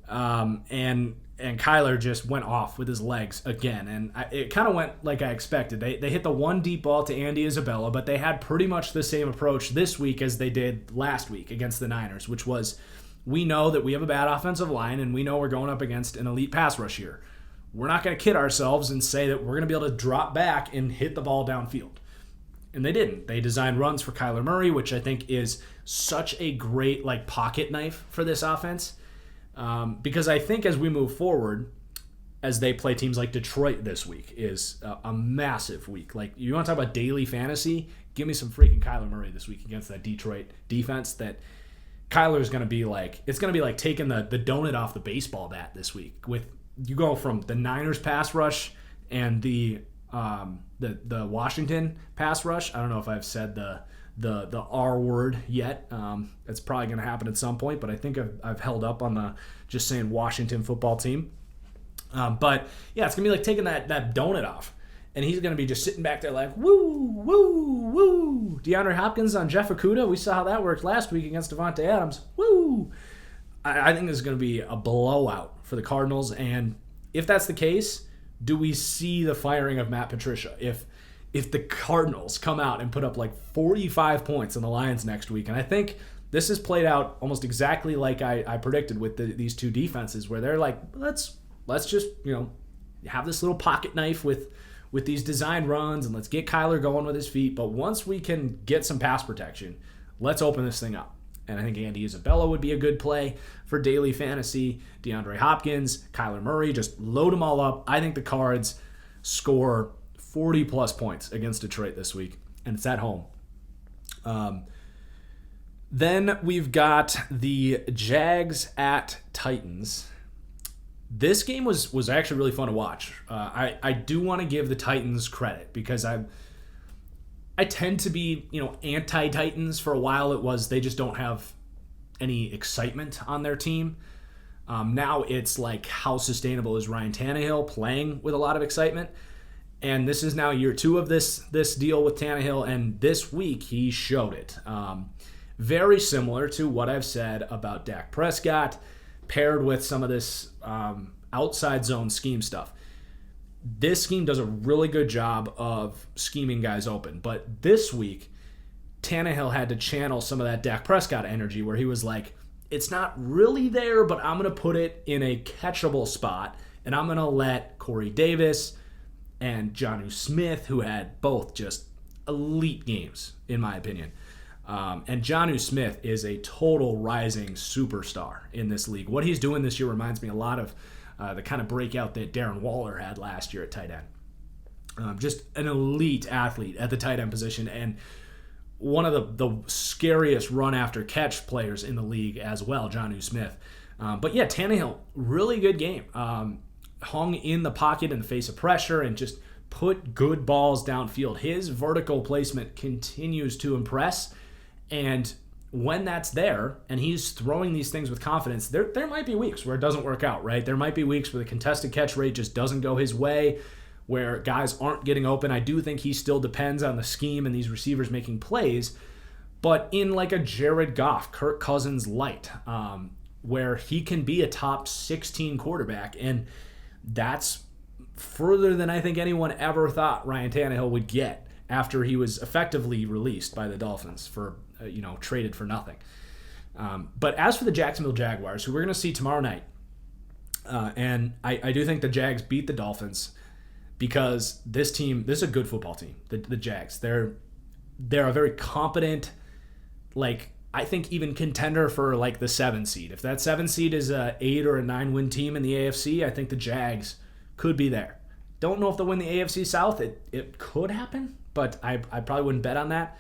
And Kyler just went off with his legs again. And it kind of went like I expected. They hit the one deep ball to Andy Isabella, but they had pretty much the same approach this week as they did last week against the Niners, which was, we know that we have a bad offensive line, and we know we're going up against an elite pass rush here. We're not going to kid ourselves and say that we're going to be able to drop back and hit the ball downfield. And they didn't. They designed runs for Kyler Murray, which I think is such a great pocket knife for this offense. Because I think as we move forward, as they play teams like Detroit this week, is a massive week. Like, you want to talk about daily fantasy? Give me some freaking Kyler Murray this week against that Detroit defense. That Kyler is going to be like, it's going to be like taking the donut off the baseball bat this week. You go from the Niners pass rush and the Washington pass rush. I don't know if I've said the R word yet. It's probably going to happen at some point, but I think I've held up on the just saying Washington football team. But yeah, it's going to be like taking that donut off, and he's going to be just sitting back there like, woo, woo, woo. DeAndre Hopkins on Jeff Okudah. We saw how that worked last week against Devontae Adams. Woo. I think this is going to be a blowout for the Cardinals, and if that's the case, do we see the firing of Matt Patricia? If the Cardinals come out and put up like 45 points on the Lions next week, and I think this has played out almost exactly like I predicted with these two defenses, where they're like, let's just have this little pocket knife with these design runs, and let's get Kyler going with his feet. But once we can get some pass protection, let's open this thing up. And I think Andy Isabella would be a good play for daily fantasy. DeAndre Hopkins, Kyler Murray, just load them all up. I think the Cards score 40-plus points against Detroit this week, and it's at home. Then we've got the Jags at Titans. This game was actually really fun to watch. I do want to give the Titans credit because I tend to be, anti-Titans. For a while it was they just don't have any excitement on their team. Now it's like, how sustainable is Ryan Tannehill playing with a lot of excitement? And this is now year 2 of this deal with Tannehill, and this week he showed it. Very similar to what I've said about Dak Prescott, paired with some of this outside zone scheme stuff. This scheme does a really good job of scheming guys open. But this week, Tannehill had to channel some of that Dak Prescott energy where he was like, it's not really there, but I'm going to put it in a catchable spot, and I'm going to let Corey Davis and Jonnu Smith, who had both just elite games, in my opinion. And Jonnu Smith is a total rising superstar in this league. What he's doing this year reminds me a lot of the kind of breakout that Darren Waller had last year at tight end. Just an elite athlete at the tight end position, and one of the scariest run-after-catch players in the league as well, Jonnu Smith. But yeah, Tannehill, really good game. Hung in the pocket in the face of pressure and just put good balls downfield. His vertical placement continues to impress. And when that's there and he's throwing these things with confidence, there might be weeks where it doesn't work out, right? There might be weeks where the contested catch rate just doesn't go his way, where guys aren't getting open. I do think he still depends on the scheme and these receivers making plays. But in like a Jared Goff, Kirk Cousins light, where he can be a top 16 quarterback, and that's further than I think anyone ever thought Ryan Tannehill would get after he was effectively released by the Dolphins for, traded for nothing. But as for the Jacksonville Jaguars, who we're going to see tomorrow night, and I do think the Jags beat the Dolphins because this is a good football team, the Jags. They're a very competent, I think even contender for the 7 seed. If that 7 seed is a 8 or a 9 win team in the AFC, I think the Jags could be there. Don't know if they'll win the AFC South. It could happen, but I probably wouldn't bet on that.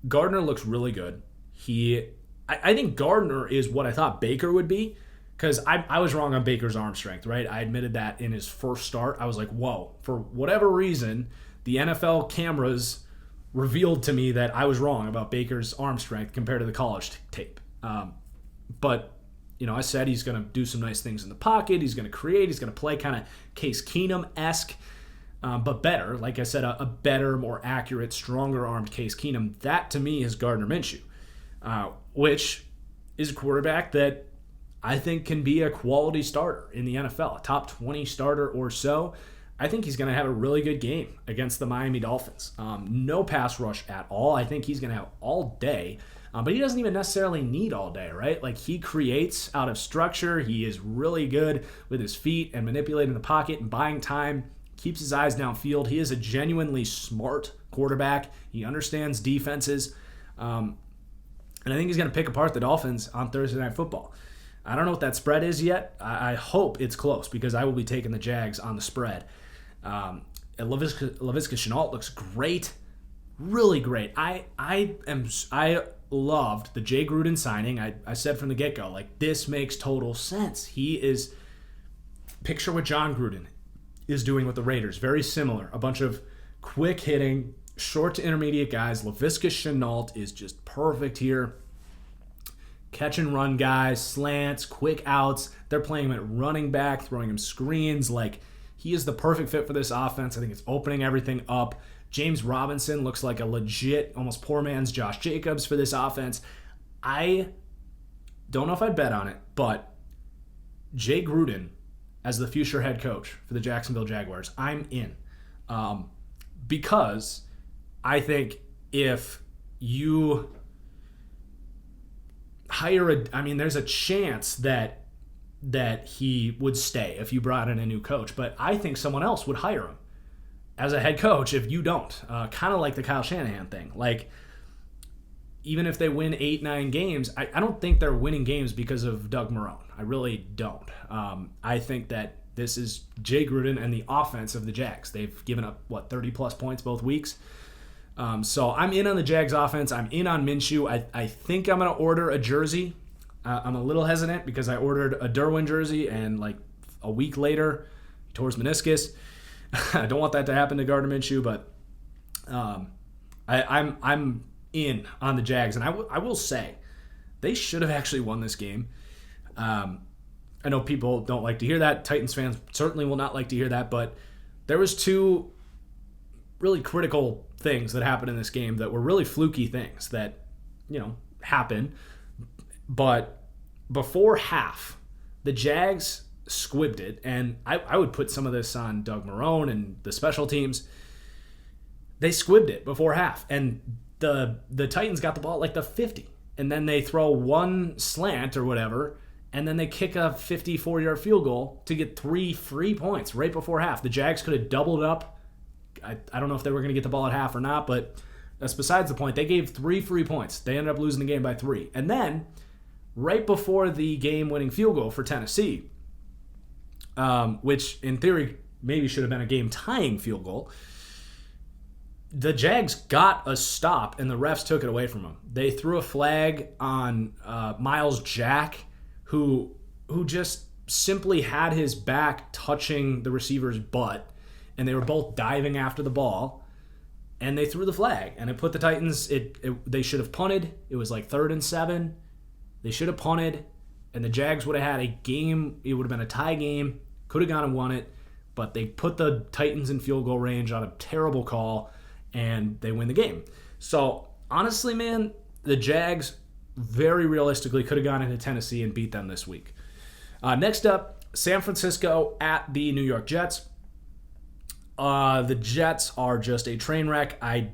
Gardner looks really good. I think Gardner is what I thought Baker would be, because I was wrong on Baker's arm strength, right? I admitted that in his first start. I was like, whoa. For whatever reason, the NFL cameras revealed to me that I was wrong about Baker's arm strength compared to the college tape. But I said he's going to do some nice things in the pocket. He's going to create. He's going to play kind of Case Keenum-esque, but better. Like I said, a better, more accurate, stronger-armed Case Keenum. That, to me, is Gardner Minshew, which is a quarterback that I think can be a quality starter in the NFL, a top 20 starter or so. I think he's going to have a really good game against the Miami Dolphins. No pass rush at all. I think he's going to have all day. But he doesn't even necessarily need all day, right? He creates out of structure. He is really good with his feet and manipulating the pocket and buying time. Keeps his eyes downfield. He is a genuinely smart quarterback. He understands defenses. And I think he's going to pick apart the Dolphins on Thursday Night Football. I don't know what that spread is yet. I hope it's close because I will be taking the Jags on the spread. And Laviska Shenault looks great. Really great. I loved the Jay Gruden signing. I said from the get-go, this makes total sense. He is, picture what John Gruden is doing with the Raiders. Very similar. A bunch of quick-hitting, short to intermediate guys. Laviska Shenault is just perfect here. Catch and run guys, slants, quick outs. They're playing him at running back, throwing him screens. He is the perfect fit for this offense. I think it's opening everything up. James Robinson looks like a legit, almost poor man's Josh Jacobs for this offense. I don't know if I'd bet on it, but Jay Gruden as the future head coach for the Jacksonville Jaguars, I'm in. Because I think if you hire there's a chance that he would stay if you brought in a new coach, but I think someone else would hire him as a head coach if you don't. Kind of like the Kyle Shanahan thing. Like, even if they win 8-9 games, I don't think they're winning games because of Doug Marrone. I really don't. I think that this is Jay Gruden and the offense of the Jags. They've given up, 30-plus points both weeks. So I'm in on the Jags offense. I'm in on Minshew. I think I'm going to order a jersey. I'm a little hesitant because I ordered a Derwin jersey, and like a week later, he tore his meniscus. I don't want that to happen to Gardner Minshew, but I'm in on the Jags, and I will say they should have actually won this game. I know people don't like to hear that. Titans fans certainly will not like to hear that, but there was two really critical things that happened in this game that were really fluky things that, happen. But before half, the Jags squibbed it, and I would put some of this on Doug Marrone and the special teams. They squibbed it before half, and the Titans got the ball at like the 50, and then they throw one slant or whatever, and then they kick a 54-yard field goal to get 3 free points right before half. The Jags could have doubled up. I don't know if they were going to get the ball at half or not, but that's besides the point. They gave 3 free points. They ended up losing the game by 3. And then, right before the game-winning field goal for Tennessee, which in theory maybe should have been a game-tying field goal, the Jags got a stop, and the refs took it away from them. They threw a flag on Miles Jack, who just simply had his back touching the receiver's butt, and they were both diving after the ball, and they threw the flag, and it put the Titans. They should have punted. It was like 3rd and 7. They should have punted, and the Jags would have had a game. It would have been a tie game. Could have gone and won it, but they put the Titans in field goal range on a terrible call, and they win the game. So honestly, man, the Jags very realistically could have gone into Tennessee and beat them this week. Next up, San Francisco at the New York Jets. The Jets are just a train wreck. I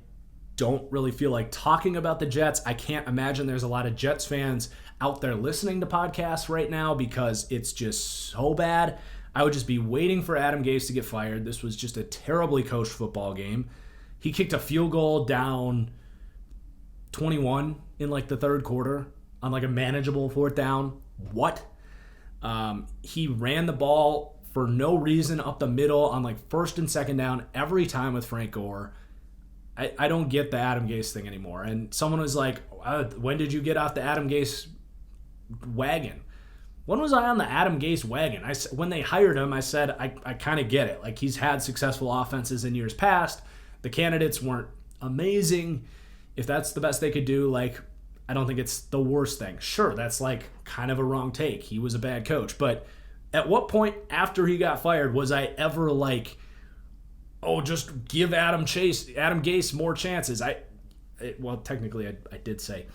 don't really feel like talking about the Jets. I can't imagine there's a lot of Jets fans out there listening to podcasts right now because it's just so bad. I would just be waiting for Adam Gase to get fired. This was just a terribly coached football game. He kicked a field goal down 21 in like the third quarter on like a manageable 4th down. What? He ran the ball for no reason up the middle on like 1st and 2nd down every time with Frank Gore. I don't get the Adam Gase thing anymore. And someone was like, when did you get off the Adam Gase wagon? When was I on the Adam Gase wagon? When they hired him, I said, I kind of get it. Like, he's had successful offenses in years past. The candidates weren't amazing. If that's the best they could do, like, I don't think it's the worst thing. Sure, that's like kind of a wrong take. He was a bad coach. But at what point after he got fired was I ever like, oh, just give Adam Gase more chances? Well, technically I did say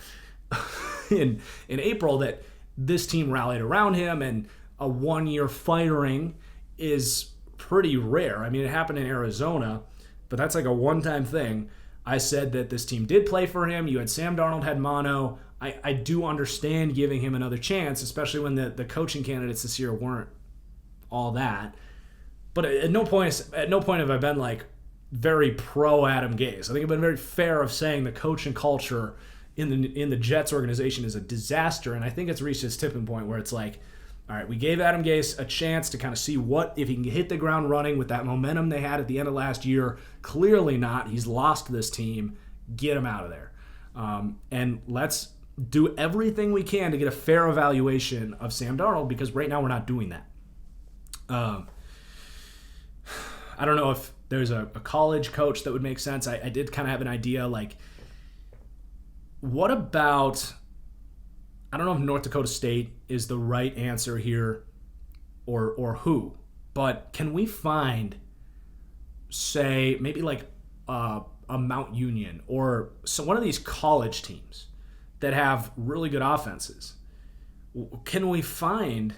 in April that this team rallied around him, and a 1-year firing is pretty rare. I mean, it happened in Arizona, but that's like a one-time thing. I said that this team did play for him. You had Sam Darnold, had mono. I do understand giving him another chance, especially when the coaching candidates this year weren't all that. But at no point have I been like very pro Adam Gase. I think I've been very fair of saying the coaching culture in the Jets organization is a disaster, and I think it's reached its tipping point where it's like, all right, we gave Adam Gase a chance to kind of see if he can hit the ground running with that momentum they had at the end of last year. Clearly not. He's lost this team. Get him out of there. And let's do everything we can to get a fair evaluation of Sam Darnold, because right now we're not doing that. I don't know if there's a college coach that would make sense. I did kind of have an idea, like, what about, I don't know if North Dakota State is the right answer here or who, but can we find, say, maybe like a Mount Union or one of these college teams that have really good offenses? Can we find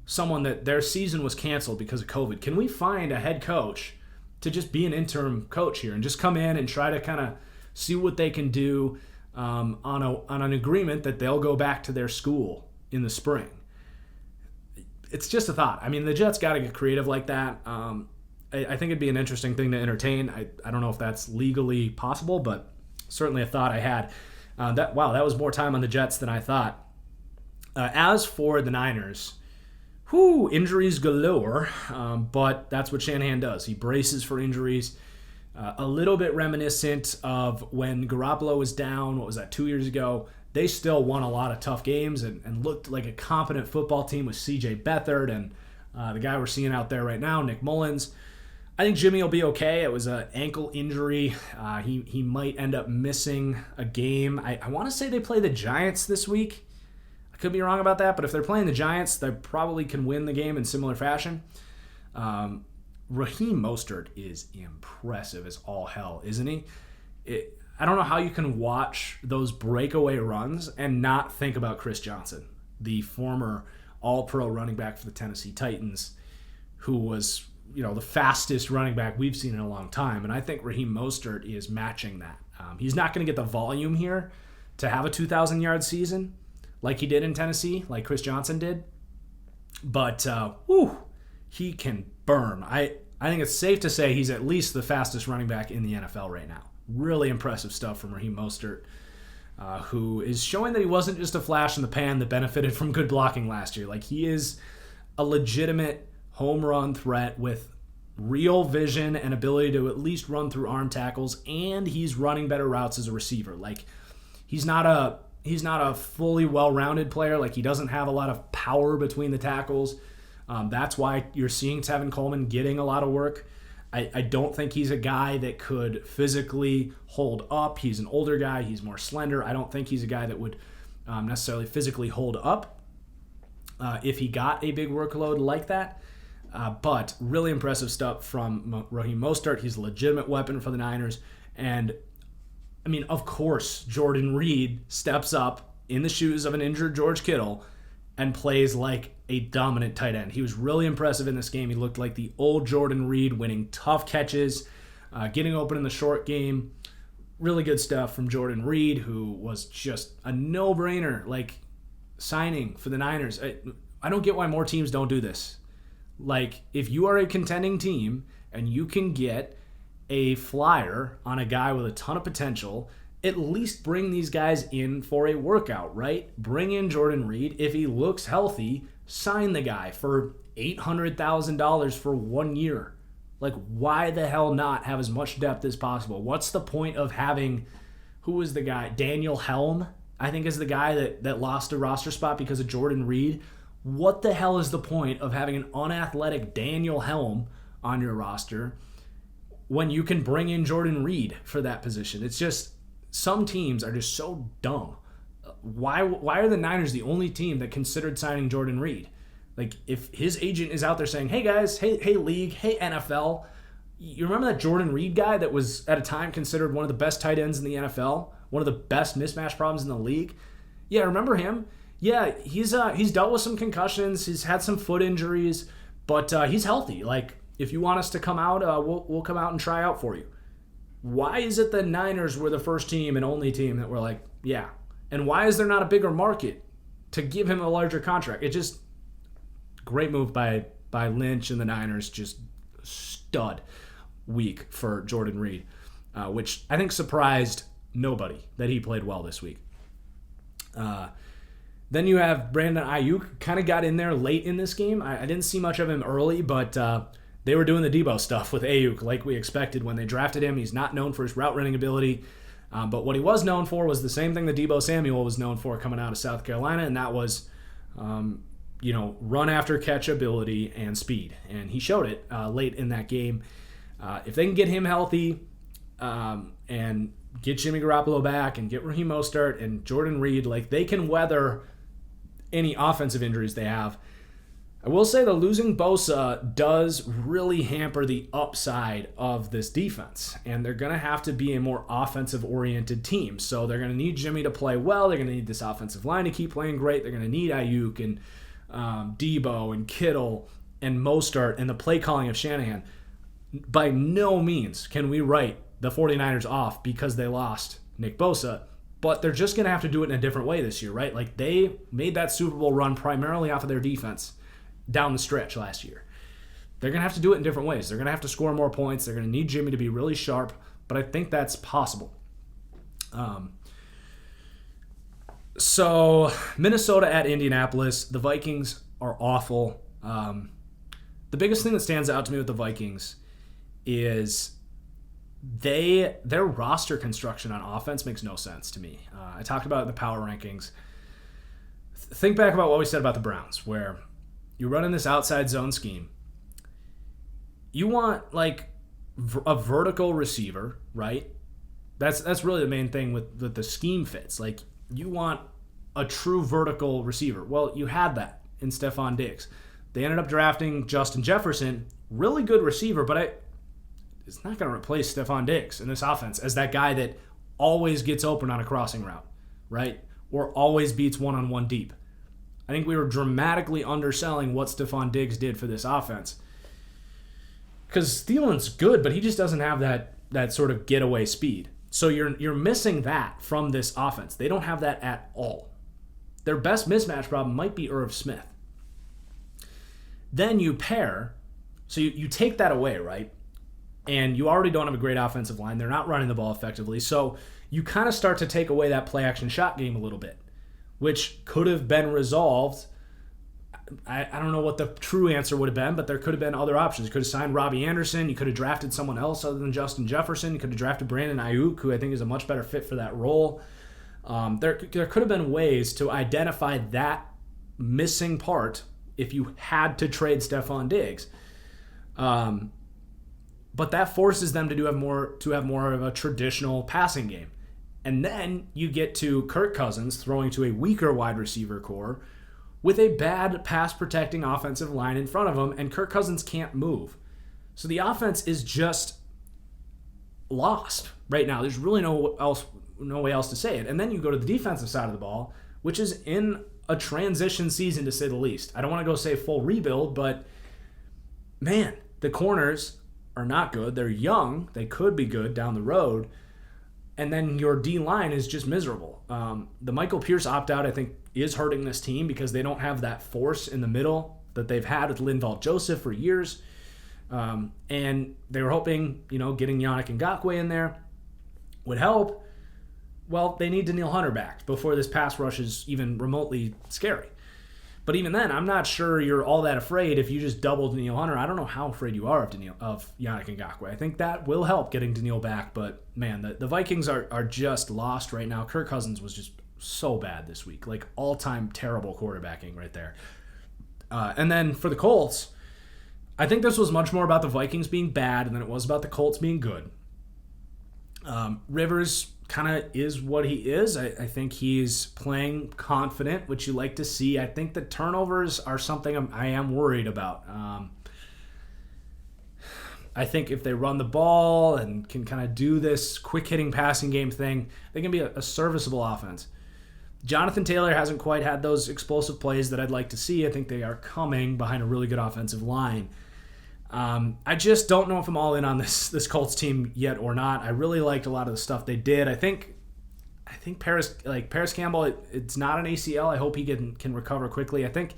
someone that their season was canceled because of COVID? Can we find a head coach to just be an interim coach here and just come in and try to kind of see what they can do on an agreement that they'll go back to their school in the spring? It's just a thought. I mean, the Jets got to get creative like that. I think it'd be an interesting thing to entertain. I don't know if that's legally possible, but certainly a thought I had. That was more time on the Jets than I thought. As for the Niners, injuries galore, but that's what Shanahan does. He braces for injuries. A little bit reminiscent of when Garoppolo was down, 2 years ago? They still won a lot of tough games and looked like a competent football team with C.J. Beathard and the guy we're seeing out there right now, Nick Mullins. I think Jimmy will be okay. It was an ankle injury. He might end up missing a game. I want to say they play the Giants this week. I could be wrong about that, but if they're playing the Giants, they probably can win the game in similar fashion. Raheem Mostert is impressive as all hell, isn't he? I don't know how you can watch those breakaway runs and not think about Chris Johnson, the former all-pro running back for the Tennessee Titans, who was the fastest running back we've seen in a long time. And I think Raheem Mostert is matching that. He's not going to get the volume here to have a 2,000-yard season like he did in Tennessee, like Chris Johnson did. But, he can burn. I think it's safe to say he's at least the fastest running back in the NFL right now. Really impressive stuff from Raheem Mostert, who is showing that he wasn't just a flash in the pan that benefited from good blocking last year. Like, he is a legitimate home run threat with real vision and ability to at least run through arm tackles, and he's running better routes as a receiver. Like, he's not a fully well-rounded player. Like, he doesn't have a lot of power between the tackles. That's why you're seeing Tevin Coleman getting a lot of work. I don't think he's a guy that could physically hold up. He's an older guy. He's more slender. I don't think he's a guy that would necessarily physically hold up if he got a big workload like that. But really impressive stuff from Raheem Mostert. He's a legitimate weapon for the Niners. And, I mean, of course, Jordan Reed steps up in the shoes of an injured George Kittle and plays like a dominant tight end. He was really impressive in this game. He looked like the old Jordan Reed, winning tough catches, getting open in the short game. Really good stuff from Jordan Reed, who was just a no-brainer, like, signing for the Niners. I don't get why more teams don't do this. Like, if you are a contending team and you can get a flyer on a guy with a ton of potential, at least bring these guys in for a workout, right? Bring in Jordan Reed. If he looks healthy, sign the guy for $800,000 for 1 year. Like, why the hell not have as much depth as possible? What's the point of having, who was the guy? Daniel Helm, I think, is the guy that lost a roster spot because of Jordan Reed. What the hell is the point of having an unathletic Daniel Helm on your roster when you can bring in Jordan Reed for that position? It's just, some teams are just so dumb. Why are the Niners the only team that considered signing Jordan Reed? Like, if his agent is out there saying, hey guys, hey league, hey NFL, you remember that Jordan Reed guy that was at a time considered one of the best tight ends in the NFL, one of the best mismatch problems in the league? Yeah, remember him? Yeah, he's dealt with some concussions, he's had some foot injuries, but he's healthy. Like, if you want us to come out, we'll come out and try out for you. Why is it the Niners were the first team and only team that were like, yeah? And why is there not a bigger market to give him a larger contract? It just, great move by Lynch and the Niners. Just stud week for Jordan Reed, which I think surprised nobody that he played well this week. Then you have Brandon Ayuk, kind of got in there late in this game. I didn't see much of him early, but they were doing the Debo stuff with Ayuk like we expected when they drafted him. He's not known for his route running ability, but what he was known for was the same thing that Debo Samuel was known for coming out of South Carolina, and that was run after catch ability and speed. And he showed it late in that game. If they can get him healthy and get Jimmy Garoppolo back and get Raheem Mostert and Jordan Reed, like, they can weather any offensive injuries they have. I will say that losing Bosa does really hamper the upside of this defense, and they're going to have to be a more offensive-oriented team. So they're going to need Jimmy to play well. They're going to need this offensive line to keep playing great. They're going to need Ayuk and Debo and Kittle and Mostert and the play calling of Shanahan, by no means can we write the 49ers off because they lost Nick Bosa, but they're just going to have to do it in a different way this year, right? Like, they made that Super Bowl run primarily off of their defense down the stretch last year. They're going to have to do it in different ways. They're going to have to score more points. They're going to need Jimmy to be really sharp, but I think that's possible. So Minnesota at Indianapolis. The Vikings are awful. The biggest thing that stands out to me with the Vikings is their roster construction on offense makes no sense to me. I talked about it in the power rankings. Think back about what we said about the Browns, where you're running this outside zone scheme. You want like a vertical receiver, right? That's really the main thing with the scheme fits. Like, you want a true vertical receiver. Well, you had that in Stephon Diggs. They ended up drafting Justin Jefferson, really good receiver, but it's not going to replace Stephon Diggs in this offense as that guy that always gets open on a crossing route, right? Or always beats one-on-one deep. I think we were dramatically underselling what Stephon Diggs did for this offense. Because Thielen's good, but he just doesn't have that sort of getaway speed. So you're missing that from this offense. They don't have that at all. Their best mismatch problem might be Irv Smith. Then you pair, so you take that away, right? And you already don't have a great offensive line. They're not running the ball effectively. So you kind of start to take away that play-action shot game a little bit, which could have been resolved. I don't know what the true answer would have been, but there could have been other options. You could have signed Robbie Anderson. You could have drafted someone else other than Justin Jefferson. You could have drafted Brandon Ayuk, who I think is a much better fit for that role. There could have been ways to identify that missing part if you had to trade Stephon Diggs. But that forces them to have more of a traditional passing game. And then you get to Kirk Cousins throwing to a weaker wide receiver core with a bad pass-protecting offensive line in front of him, and Kirk Cousins can't move. So the offense is just lost right now. There's really no way else to say it. And then you go to the defensive side of the ball, which is in a transition season, to say the least. I don't want to go say full rebuild, but man, the corners are not good. They're young. They could be good down the road. And then your D-line is just miserable. The Michael Pierce opt-out, I think, is hurting this team because they don't have that force in the middle that they've had with Linval Joseph for years. And they were hoping, getting Yannick Ngakoue in there would help. Well, they need Danielle Hunter back before this pass rush is even remotely scary. But even then, I'm not sure you're all that afraid if you just double Danielle Hunter. I don't know how afraid you are of Yannick Ngakoue. I think that will help getting Danielle back. But, man, the Vikings are just lost right now. Kirk Cousins was just so bad this week. Like, all-time terrible quarterbacking right there. And then for the Colts, I think this was much more about the Vikings being bad than it was about the Colts being good. Rivers kind of is what he is. I think he's playing confident, which you like to see. I think the turnovers are something I am worried about. I think if they run the ball and can kind of do this quick-hitting passing game thing, they can be a serviceable offense. Jonathan Taylor hasn't quite had those explosive plays that I'd like to see. I think they are coming behind a really good offensive line. I just don't know if I'm all in on this Colts team yet or not. I really liked a lot of the stuff they did. I think Paris Campbell, it's not an ACL. I hope he can recover quickly. I think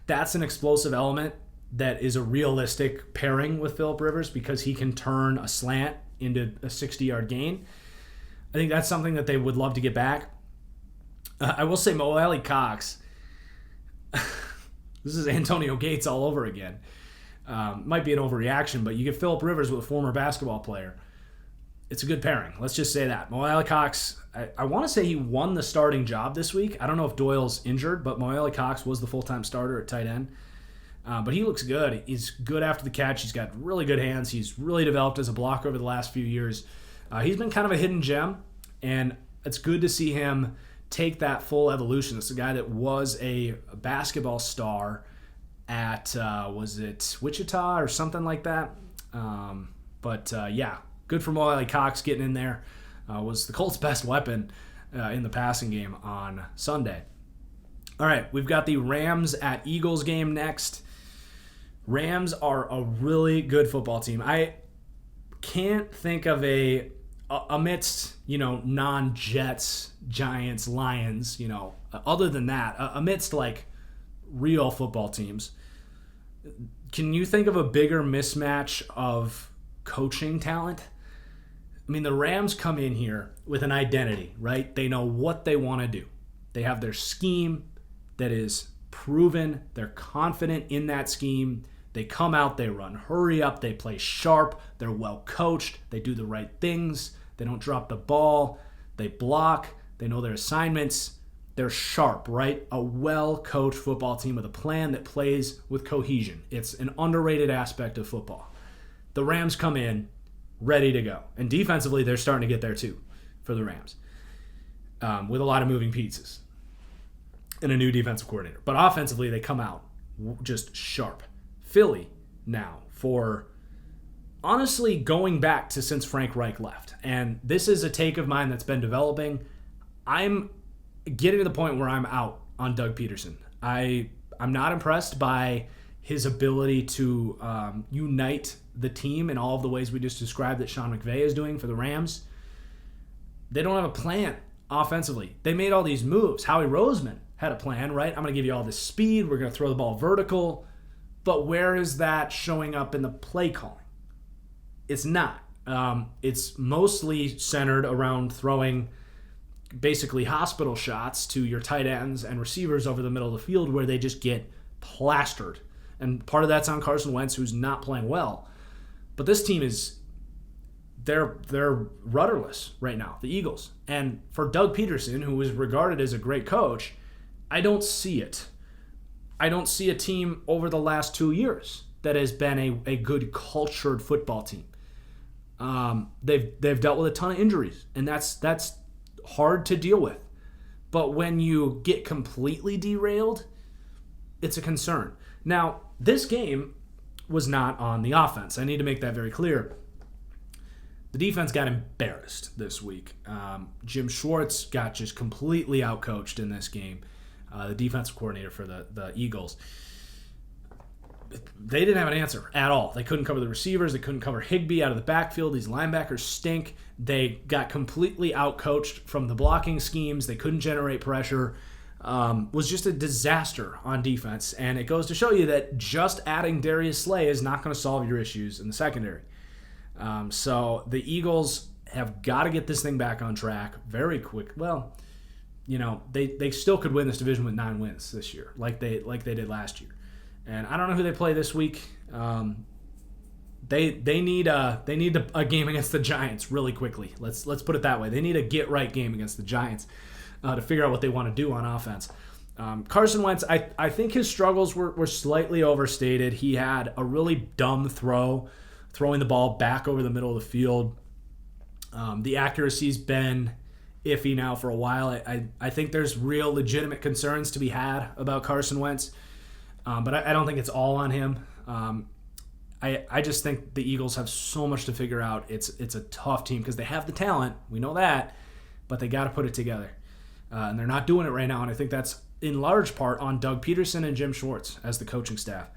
that's an explosive element that is a realistic pairing with Phillip Rivers because he can turn a slant into a 60-yard gain. I think that's something that they would love to get back. I will say Mo Alley Cox. This is Antonio Gates all over again. Might be an overreaction, but you get Phillip Rivers with a former basketball player. It's a good pairing. Let's just say that. Mo Alley Cox, I want to say he won the starting job this week. I don't know if Doyle's injured, but Mo Alley Cox was the full-time starter at tight end. But he looks good. He's good after the catch. He's got really good hands. He's really developed as a blocker over the last few years. He's been kind of a hidden gem, and it's good to see him take that full evolution. It's a guy that was a basketball star at, was it Wichita or something like that? Yeah, good for Mo Alley Cox getting in there. Was the Colts' best weapon in the passing game on Sunday. All right, we've got the Rams at Eagles game next. Rams are a really good football team. I can't think of amidst, non-Jets, Giants, Lions, other than that, amidst like real football teams, can you think of a bigger mismatch of coaching talent? I mean, the Rams come in here with an identity, right? They know what they want to do. They have their scheme that is proven. They're confident in that scheme. They come out, they run hurry up, they play sharp, they're well coached, they do the right things, they don't drop the ball, they block, they know their assignments, they're sharp, right? A well-coached football team with a plan that plays with cohesion. It's an underrated aspect of football. The Rams come in ready to go. And defensively, they're starting to get there too for the Rams with a lot of moving pieces and a new defensive coordinator. But offensively, they come out just sharp. Philly now for honestly going back to since Frank Reich left. And this is a take of mine that's been developing. I'm getting to the point where I'm out on Doug Peterson. I'm not impressed by his ability to unite the team in all of the ways we just described that Sean McVay is doing for the Rams. They don't have a plan offensively. They made all these moves. Howie Roseman had a plan, right? I'm going to give you all this speed. We're going to throw the ball vertical. But where is that showing up in the play calling? It's not. It's mostly centered around throwing basically hospital shots to your tight ends and receivers over the middle of the field where they just get plastered. And part of that's on Carson Wentz, who's not playing well. But this team they're rudderless right now, the Eagles. And for Doug Peterson, who is regarded as a great coach, I don't see it. I don't see a team over the last 2 years that has been a good cultured football team. They've dealt with a ton of injuries, and that's hard to deal with. But when you get completely derailed, it's a concern. Now, this game was not on the offense. I need to make that very clear. The defense got embarrassed this week. Jim Schwartz got just completely outcoached in this game. The defensive coordinator for the Eagles. They didn't have an answer at all. They couldn't cover the receivers. They couldn't cover Higbee out of the backfield. These linebackers stink. They got completely outcoached from the blocking schemes. They couldn't generate pressure. Was just a disaster on defense. And it goes to show you that just adding Darius Slay is not going to solve your issues in the secondary. So the Eagles have got to get this thing back on track very quick. Well, they still could win this division with 9 wins this year, like they did last year. And I don't know who they play this week. They need a game against the Giants really quickly. Let's put it that way. They need a get right game against the Giants to figure out what they want to do on offense. Carson Wentz, I think his struggles were slightly overstated. He had a really dumb throwing the ball back over the middle of the field. The accuracy's been iffy now for a while. I think there's real legitimate concerns to be had about Carson Wentz, but I don't think it's all on him. I just think the Eagles have so much to figure out. It's a tough team because they have the talent. We know that, but they got to put it together. And they're not doing it right now, and I think that's in large part on Doug Peterson and Jim Schwartz as the coaching staff.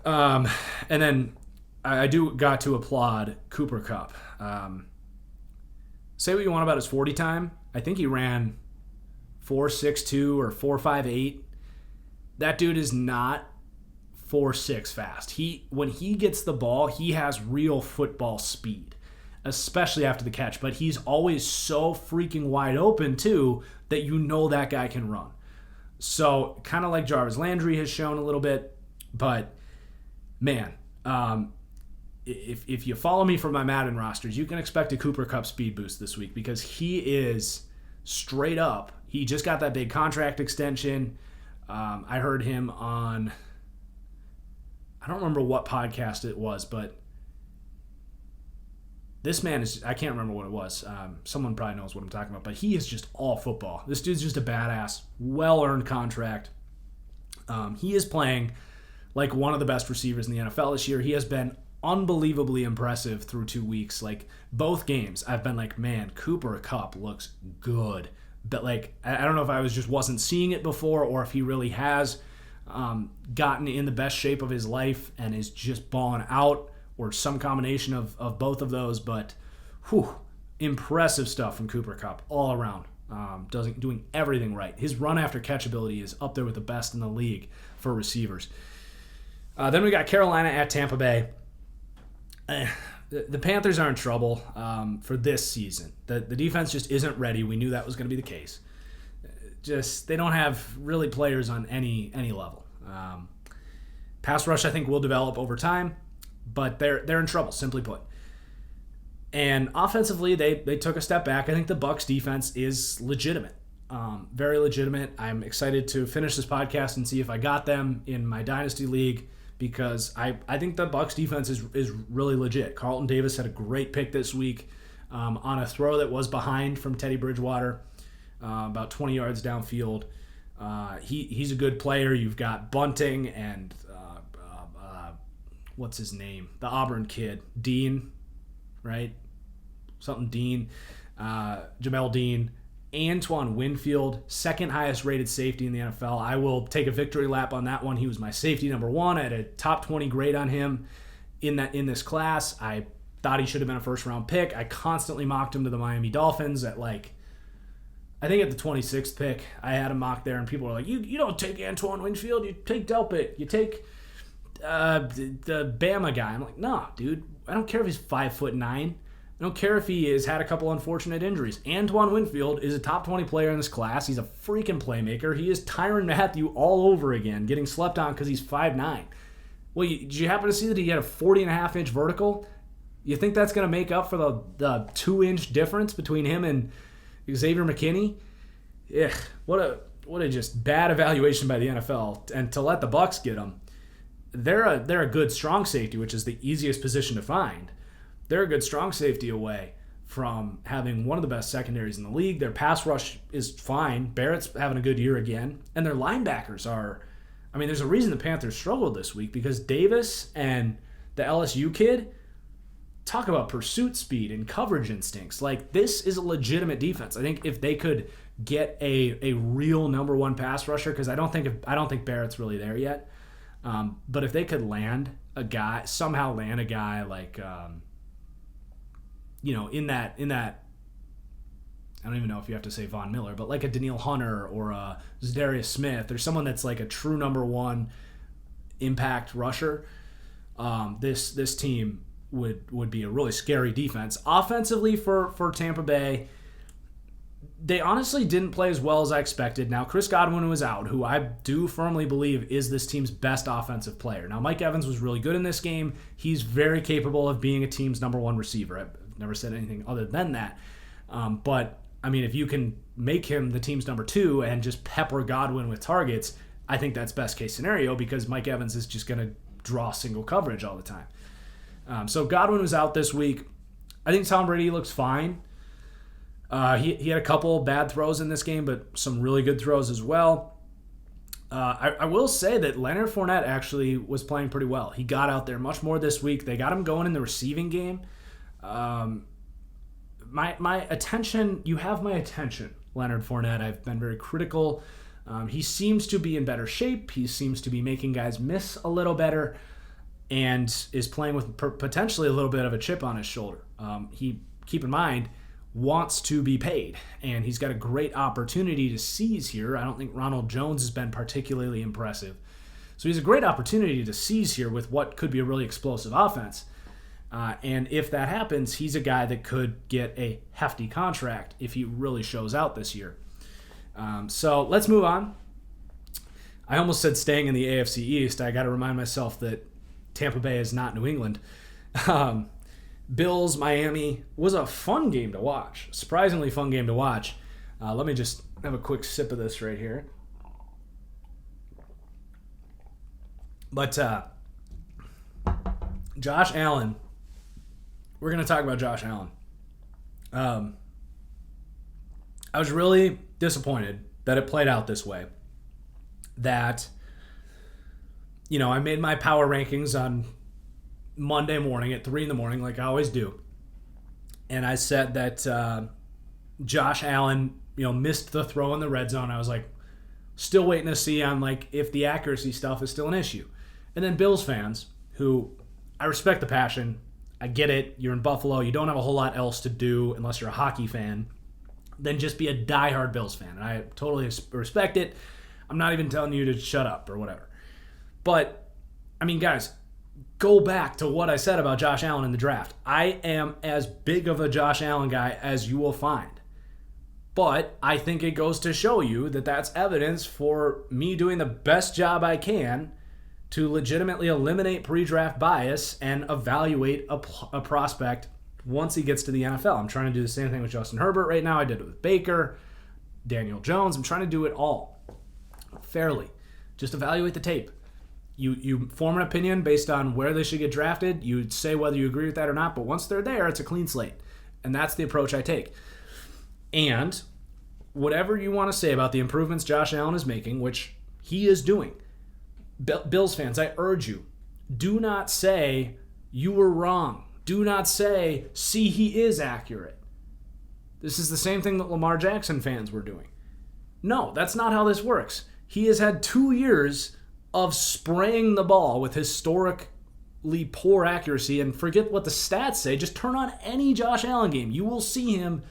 And then I do got to applaud Cooper Kupp. Say what you want about his 40 time. I think he ran 4.62 or 4.58. That dude is not 4.6 fast. When he gets the ball, he has real football speed, especially after the catch. But he's always so freaking wide open, too, that that guy can run. So kind of like Jarvis Landry has shown a little bit. But, man, if you follow me for my Madden rosters, you can expect a Cooper Kupp speed boost this week because he is straight up. He just got that big contract extension. I heard him on, I don't remember what podcast it was, but this man is, I can't remember what it was. Someone probably knows what I'm talking about, but he is just all football. This dude's just a badass, well-earned contract. He is playing like one of the best receivers in the NFL this year. He has been unbelievably impressive through 2 weeks. Like both games, I've been like, man, Cooper Kupp looks good. But I don't know if I wasn't seeing it before, or if he really has gotten in the best shape of his life and is just balling out, or some combination of both of those. But impressive stuff from Cooper Kupp all around. Doing everything right. His run after catch ability is up there with the best in the league for receivers. Then we got Carolina at Tampa Bay. The Panthers are in trouble for this season. The defense just isn't ready. We knew that was going to be the case. They don't have really players on any level. Pass rush, I think, will develop over time, but they're in trouble, simply put. And offensively, they took a step back. I think the Bucs defense is legitimate, very legitimate. I'm excited to finish this podcast and see if I got them in my Dynasty League, because I think the Bucs defense is really legit. Carlton Davis had a great pick this week on a throw that was behind from Teddy Bridgewater, about 20 yards downfield. He's a good player. You've got Bunting and what's his name? The Auburn kid, Dean, right? Something Dean, Jamel Dean, Antoine Winfield, second highest rated safety in the NFL. I will take a victory lap on that one. He was my safety number one. I had a top 20 grade on him in this class. I thought he should have been a first round pick. I constantly mocked him to the Miami Dolphins at I think at the 26th pick. I had him mocked there, and people were like, you don't take Antoine Winfield, you take Delpit, you take the Bama guy. I'm like, nah, dude. I don't care if he's 5'9". I don't care if he has had a couple unfortunate injuries. Antoine Winfield is a top 20 player in this class. He's a freaking playmaker. He is Tyrann Mathieu all over again, getting slept on because he's 5'9". Well, did you happen to see that he had a 40.5-inch vertical? You think that's going to make up for the 2-inch difference between him and Xavier McKinney? Ugh, what a just bad evaluation by the NFL. And to let the Bucs get him, they're a good strong safety, which is the easiest position to find. They're a good strong safety away from having one of the best secondaries in the league. Their pass rush is fine. Barrett's having a good year again. And their linebackers are... there's a reason the Panthers struggled this week, because Davis and the LSU kid, talk about pursuit speed and coverage instincts. This is a legitimate defense. I think if they could get a real number one pass rusher, because I don't think Barrett's really there yet, but if they could somehow land a guy in that, I don't even know if you have to say Von Miller, but like a Danielle Hunter or a Zadarius Smith, or someone that's like a true number one impact rusher, this team would be a really scary defense. Offensively for Tampa Bay, they honestly didn't play as well as I expected. Now, Chris Godwin was out, who I do firmly believe is this team's best offensive player. Now, Mike Evans was really good in this game. He's very capable of being a team's number one receiver. I've never said anything other than that. But, if you can make him the team's number two and just pepper Godwin with targets, I think that's best case scenario, because Mike Evans is just going to draw single coverage all the time. So Godwin was out this week. I think Tom Brady looks fine. He had a couple bad throws in this game, but some really good throws as well. I will say that Leonard Fournette actually was playing pretty well. He got out there much more this week. They got him going in the receiving game. My attention, you have my attention, Leonard Fournette. I've been very critical. He seems to be in better shape. He seems to be making guys miss a little better, and is playing with potentially a little bit of a chip on his shoulder. He, keep in mind, wants to be paid, and he's got a great opportunity to seize here. I don't think Ronald Jones has been particularly impressive. So he's a great opportunity to seize here with what could be a really explosive offense. And if that happens, he's a guy that could get a hefty contract if he really shows out this year. So let's move on. I almost said staying in the AFC East. I got to remind myself that Tampa Bay is not New England. Bills, Miami was a fun game to watch. Surprisingly fun game to watch. Let me just have a quick sip of this right here. But Josh Allen, we're going to talk about Josh Allen. I was really disappointed that it played out this way. That, I made my power rankings on Monday morning at 3 a.m, like I always do. And I said that Josh Allen missed the throw in the red zone. I was like, still waiting to see on like if the accuracy stuff is still an issue. And then Bills fans, who I respect the passion. I get it. You're in Buffalo. You don't have a whole lot else to do unless you're a hockey fan than just be a diehard Bills fan. And I totally respect it. I'm not even telling you to shut up or whatever. But, I mean, guys, go back to what I said about Josh Allen in the draft. I am as big of a Josh Allen guy as you will find. But I think it goes to show you that that's evidence for me doing the best job I can to legitimately eliminate pre-draft bias and evaluate a prospect once he gets to the NFL. I'm trying to do the same thing with Justin Herbert right now. I did it with Baker, Daniel Jones. I'm trying to do it all fairly. Just evaluate the tape. You form an opinion based on where they should get drafted. You say whether you agree with that or not, but once they're there, it's a clean slate. And that's the approach I take. And whatever you want to say about the improvements Josh Allen is making, which he is doing, Bills fans, I urge you, do not say you were wrong. Do not say, see, he is accurate. This is the same thing that Lamar Jackson fans were doing. No, that's not how this works. He has had 2 years of spraying the ball with historically poor accuracy, and forget what the stats say. Just turn on any Josh Allen game. You will see him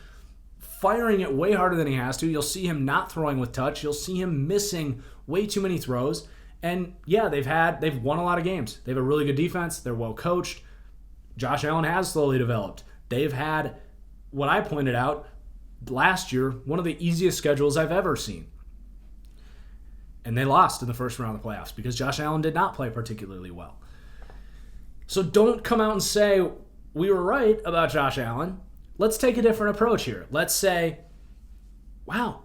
firing it way harder than he has to. You'll see him not throwing with touch. You'll see him missing way too many throws. And yeah, they've won a lot of games. They have a really good defense. They're well coached. Josh Allen has slowly developed. They've had, what I pointed out last year, one of the easiest schedules I've ever seen. And they lost in the first round of the playoffs because Josh Allen did not play particularly well. So don't come out and say, we were right about Josh Allen. Let's take a different approach here. Let's say, wow,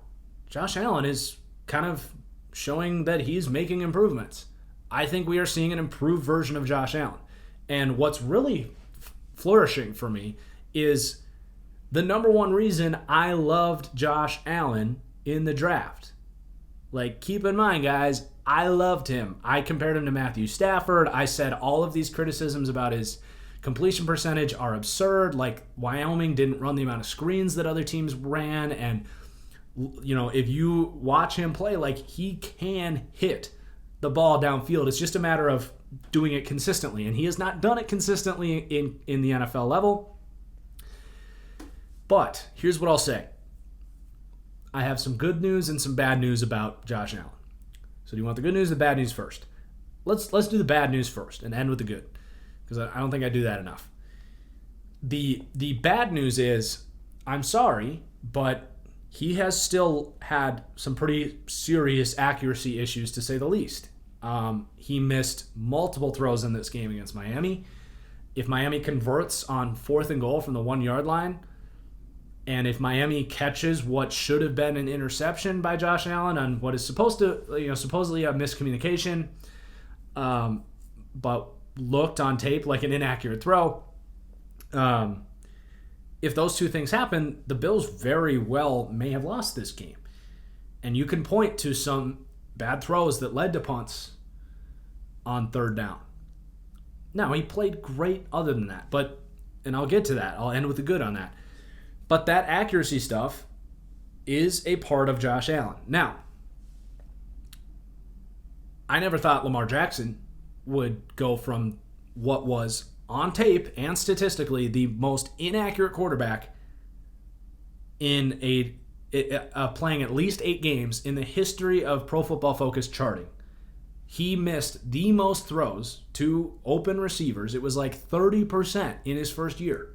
Josh Allen is kind of showing that he's making improvements. I think we are seeing an improved version of Josh Allen. And what's really flourishing for me is the number one reason I loved Josh Allen in the draft. Like, keep in mind, guys, I loved him. I compared him to Matthew Stafford. I said all of these criticisms about his completion percentage are absurd. Like, Wyoming didn't run the amount of screens that other teams ran. And, if you watch him play, like, he can hit the ball downfield. It's just a matter of doing it consistently. And he has not done it consistently in the NFL level. But here's what I'll say. I have some good news and some bad news about Josh Allen. So do you want the good news or the bad news first? Let's do the bad news first and end with the good, because I don't think I do that enough. The bad news is, I'm sorry, but he has still had some pretty serious accuracy issues, to say the least. He missed multiple throws in this game against Miami. If Miami converts on 4th and goal from the 1-yard line, and if Miami catches what should have been an interception by Josh Allen on what is supposedly a miscommunication, but looked on tape like an inaccurate throw, if those two things happen, the Bills very well may have lost this game. And you can point to some bad throws that led to punts on 3rd down. Now, he played great other than that, and I'll get to that. I'll end with the good on that. But that accuracy stuff is a part of Josh Allen. Now, I never thought Lamar Jackson would go from what was on tape and statistically the most inaccurate quarterback in playing at least 8 games in the history of Pro Football Focus charting. He missed the most throws to open receivers. It was like 30% in his first year.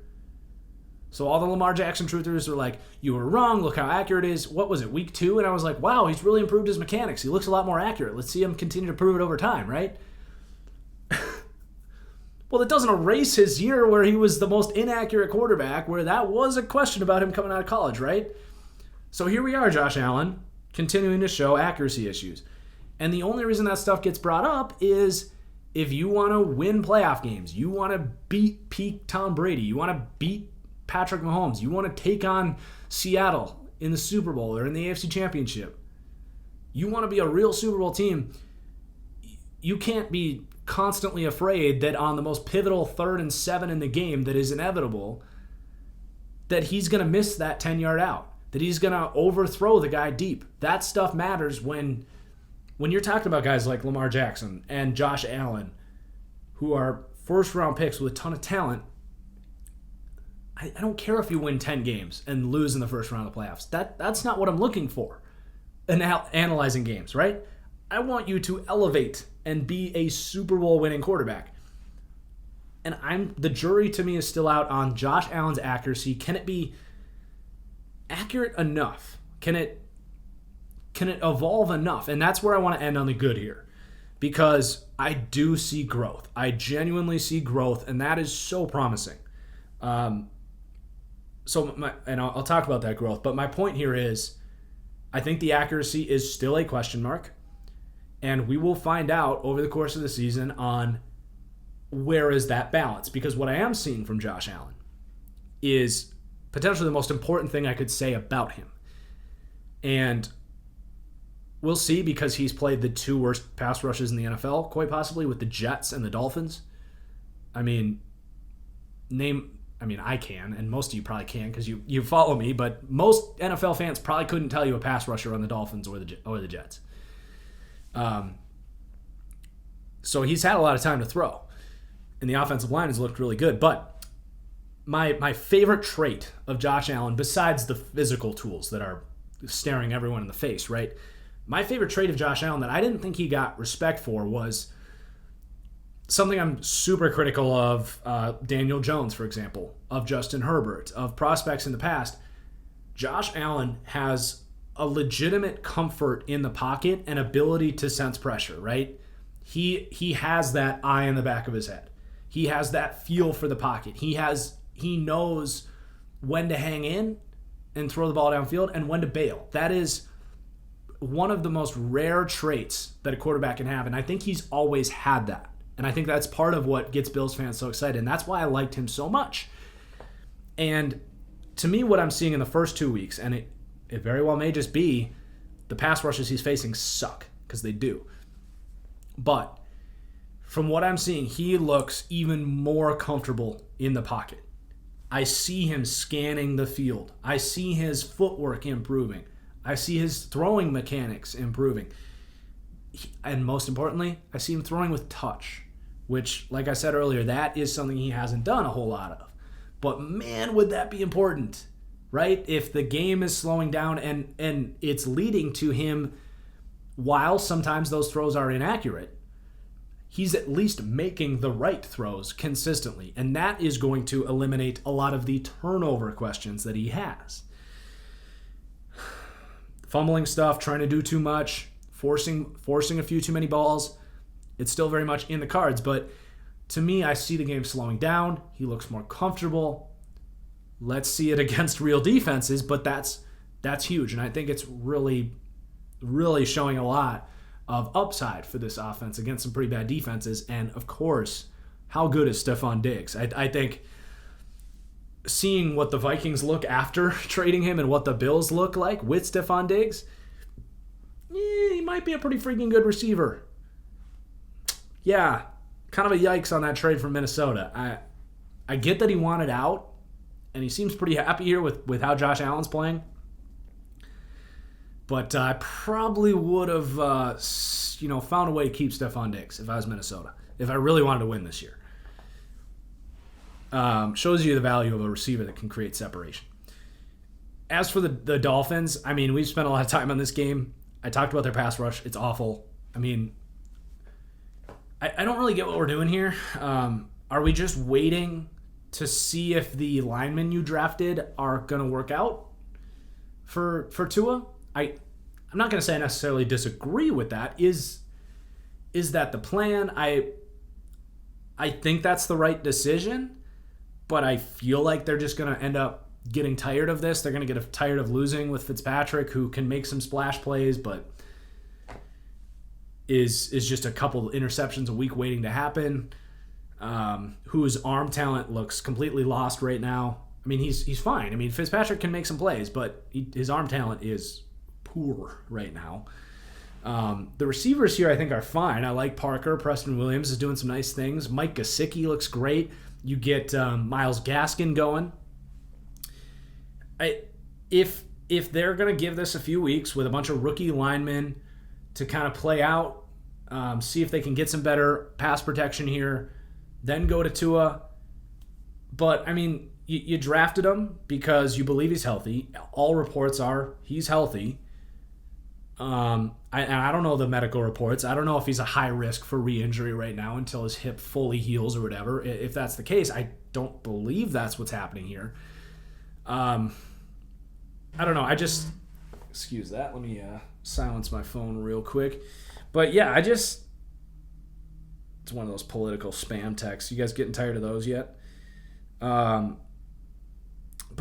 So all the Lamar Jackson truthers were like, you were wrong, look how accurate it is. What was it, week 2? And I was like, wow, he's really improved his mechanics. He looks a lot more accurate. Let's see him continue to prove it over time, right? Well, it doesn't erase his year where he was the most inaccurate quarterback, where that was a question about him coming out of college, right? So here we are, Josh Allen, continuing to show accuracy issues. And the only reason that stuff gets brought up is if you want to win playoff games, you want to beat peak Tom Brady, you want to beat Patrick Mahomes, you want to take on Seattle in the Super Bowl or in the AFC Championship, you want to be a real Super Bowl team, you can't be constantly afraid that on the most pivotal 3rd and 7 in the game that is inevitable, that he's going to miss that 10-yard out. that he's going to overthrow the guy deep. That stuff matters when you're talking about guys like Lamar Jackson and Josh Allen, who are first-round picks with a ton of talent. I don't care if you win 10 games and lose in the first round of the playoffs. That's not what I'm looking for in analyzing games, right? I want you to elevate and be a Super Bowl winning quarterback. And the jury to me is still out on Josh Allen's accuracy. Can it be accurate enough? Can it evolve enough? And that's where I want to end on the good here, because I do see growth. I genuinely see growth, and that is so promising. I'll talk about that growth, but my point here is I think the accuracy is still a question mark, and we will find out over the course of the season on where is that balance, because what I am seeing from Josh Allen is potentially the most important thing I could say about him. And we'll see, because he's played the two worst pass rushes in the NFL, quite possibly, with the Jets and the Dolphins. I can, and most of you probably can because you follow me, but most NFL fans probably couldn't tell you a pass rusher on the Dolphins or the Jets. So he's had a lot of time to throw, and the offensive line has looked really good. But my favorite trait of Josh Allen, besides the physical tools that are staring everyone in the face, right? My favorite trait of Josh Allen that I didn't think he got respect for was something I'm super critical of Daniel Jones, for example, of Justin Herbert, of prospects in the past. Josh Allen has a legitimate comfort in the pocket and ability to sense pressure, right? He has that eye in the back of his head. He has that feel for the pocket. He knows when to hang in and throw the ball downfield and when to bail. That is one of the most rare traits that a quarterback can have, and I think he's always had that. And I think that's part of what gets Bills fans so excited, and that's why I liked him so much. And to me, what I'm seeing in the first 2 weeks, and it very well may just be the pass rushes he's facing suck, because they do. But from what I'm seeing, he looks even more comfortable in the pocket. I see him scanning the field. I see his footwork improving. I see his throwing mechanics improving. And most importantly, I see him throwing with touch, which, like I said earlier, that is something he hasn't done a whole lot of. But man, would that be important, right? If the game is slowing down and it's leading to him, while sometimes those throws are inaccurate, he's at least making the right throws consistently. And that is going to eliminate a lot of the turnover questions that he has. Fumbling stuff, trying to do too much, forcing a few too many balls, it's still very much in the cards. But to me, I see the game slowing down. He looks more comfortable. Let's see it against real defenses, but that's huge. And I think it's really, really showing a lot of upside for this offense against some pretty bad defenses. And, of course, how good is Stefon Diggs? I think seeing what the Vikings look after trading him and what the Bills look like with Stefon Diggs, he might be a pretty freaking good receiver. Yeah, kind of a yikes on that trade from Minnesota. I get that he wanted out, and he seems pretty happy here with how Josh Allen's playing. But I probably would have found a way to keep Stefon Diggs if I was Minnesota, if I really wanted to win this year. Shows you the value of a receiver that can create separation. As for the Dolphins, we've spent a lot of time on this game. I talked about their pass rush. It's awful. I don't really get what we're doing here. Are we just waiting to see if the linemen you drafted are going to work out for Tua? I'm not going to say I necessarily disagree with that. Is that the plan? I think that's the right decision, but I feel like they're just going to end up getting tired of this. They're going to get tired of losing with Fitzpatrick, who can make some splash plays, but is just a couple interceptions a week waiting to happen. Whose arm talent looks completely lost right now. He's fine. Fitzpatrick can make some plays, but his arm talent is poor right now. The receivers here I think are fine. I like Parker. Preston Williams is doing some nice things. Mike Gesicki looks great. You get Myles Gaskin going. If if they're going to give this a few weeks with a bunch of rookie linemen to kind of play out, see if they can get some better pass protection here, then go to Tua. But, I mean, you drafted him because you believe he's healthy. All reports are he's healthy. I don't know the medical reports. I don't know if he's a high risk for re-injury right now until his hip fully heals or whatever. If that's the case, I don't believe that's what's happening here. I don't know. Excuse that. Let me silence my phone real quick. But yeah, it's one of those political spam texts. You guys getting tired of those yet? But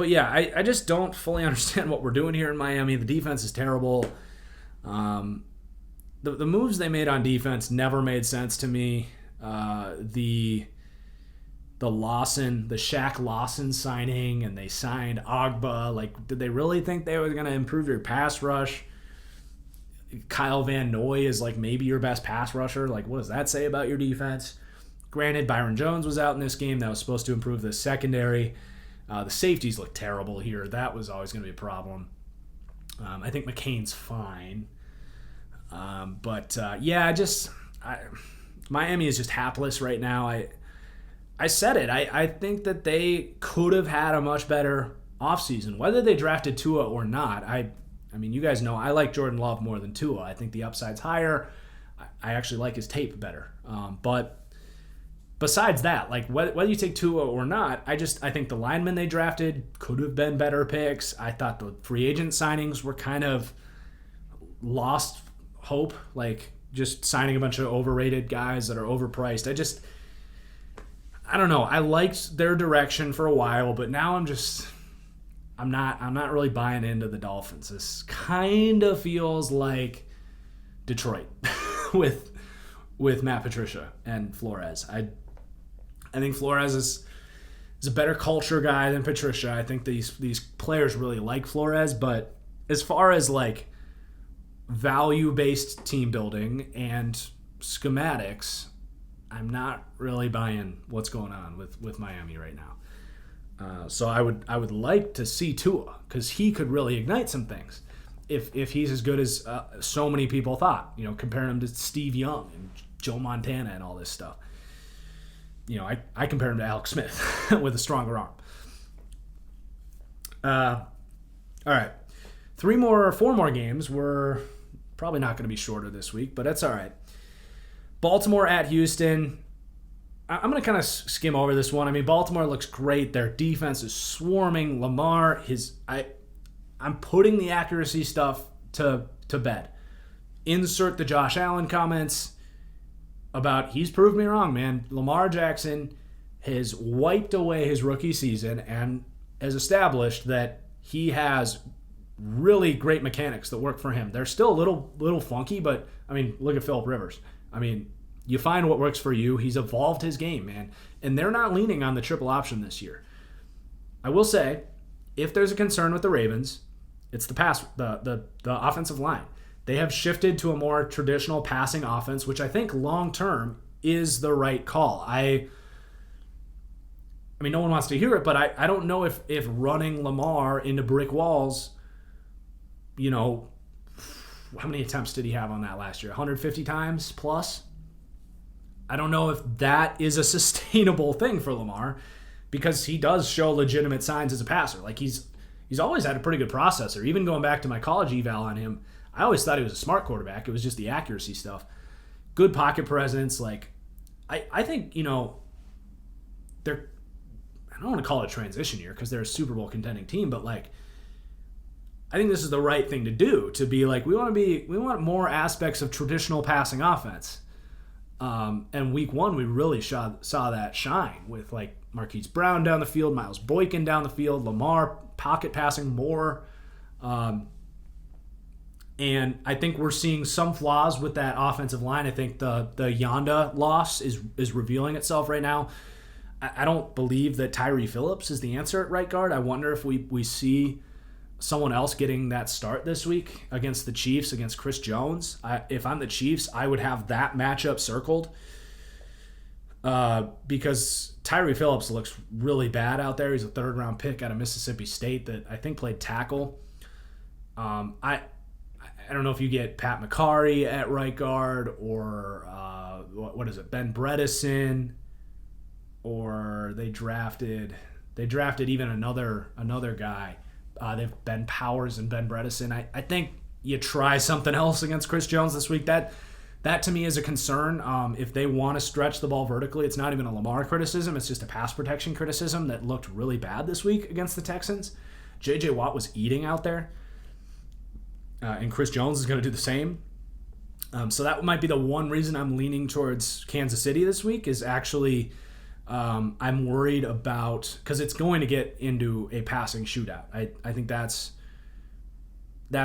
yeah, I just don't fully understand what we're doing here in Miami. The defense is terrible. The moves they made on defense never made sense to me. The Shaq Lawson signing, and they signed Agba. Like, did they really think they were going to improve their pass rush? Kyle Van Noy is like maybe your best pass rusher. Like, what does that say about your defense? Granted, Byron Jones was out in this game. That was supposed to improve the secondary. The safeties look terrible here. That was always going to be a problem. I think McCain's fine. Miami is just hapless right now. I said it. I think that they could have had a much better offseason. Whether they drafted Tua or not, I mean, you guys know I like Jordan Love more than Tua. I think the upside's higher. I actually like his tape better. But besides that, like whether you take Tua or not, I think the linemen they drafted could have been better picks. I thought the free agent signings were kind of lost hope, like just signing a bunch of overrated guys that are overpriced. I don't know. I liked their direction for a while, but now I'm not really buying into the Dolphins. This kind of feels like Detroit with Matt Patricia and Flores. I think Flores is a better culture guy than Patricia. I think these players really like Flores, but as far as like value-based team building and schematics, I'm not really buying what's going on with Miami right now. So I would like to see Tua, because he could really ignite some things if he's as good as so many people thought. You know, comparing him to Steve Young and Joe Montana and all this stuff. You know, I compare him to Alex Smith with a stronger arm. All right. 4 more games. We're probably not going to be shorter this week, but that's all right. Baltimore at Houston. I'm going to kind of skim over this one. I mean, Baltimore looks great. Their defense is swarming. Lamar, I'm putting the accuracy stuff to bed. Insert the Josh Allen comments about he's proved me wrong, man. Lamar Jackson has wiped away his rookie season and has established that he has really great mechanics that work for him. They're still a little funky, but, I mean, look at Phillip Rivers. I mean, you find what works for you. He's evolved his game, man. And they're not leaning on the triple option this year. I will say, if there's a concern with the Ravens, it's the offensive line. They have shifted to a more traditional passing offense, which I think long-term is the right call. I mean, no one wants to hear it, but I don't know if running Lamar into brick walls, you know, how many attempts did he have on that last year? 150 times plus? I don't know if that is a sustainable thing for Lamar, because he does show legitimate signs as a passer. Like, he's always had a pretty good processor. Even going back to my college eval on him, I always thought he was a smart quarterback. It was just the accuracy stuff. Good pocket presence. Like, I think, you know, I don't want to call it a transition year because they're a Super Bowl contending team, but like, I think this is the right thing to do, to be like, we want more aspects of traditional passing offense. And week 1, we really saw that shine with like Marquise Brown down the field, Miles Boykin down the field, Lamar pocket passing more. And I think we're seeing some flaws with that offensive line. I think the Yanda loss is revealing itself right now. I don't believe that Tyree Phillips is the answer at right guard. I wonder if we see someone else getting that start this week against the Chiefs, against Chris Jones. If I'm the Chiefs, I would have that matchup circled because Tyree Phillips looks really bad out there. He's a 3rd-round pick out of Mississippi State that I think played tackle. I don't know if you get Pat McCarry at right guard or what is it, Ben Bredesen, or they drafted even another guy. They've Ben Powers and Ben Bredesen. I think you try something else against Chris Jones this week. That to me is a concern. If they want to stretch the ball vertically, it's not even a Lamar criticism. It's just a pass protection criticism that looked really bad this week against the Texans. J.J. Watt was eating out there. And Chris Jones is going to do the same. So that might be the one reason I'm leaning towards Kansas City this week is actually I'm worried about, because it's going to get into a passing shootout. I think that's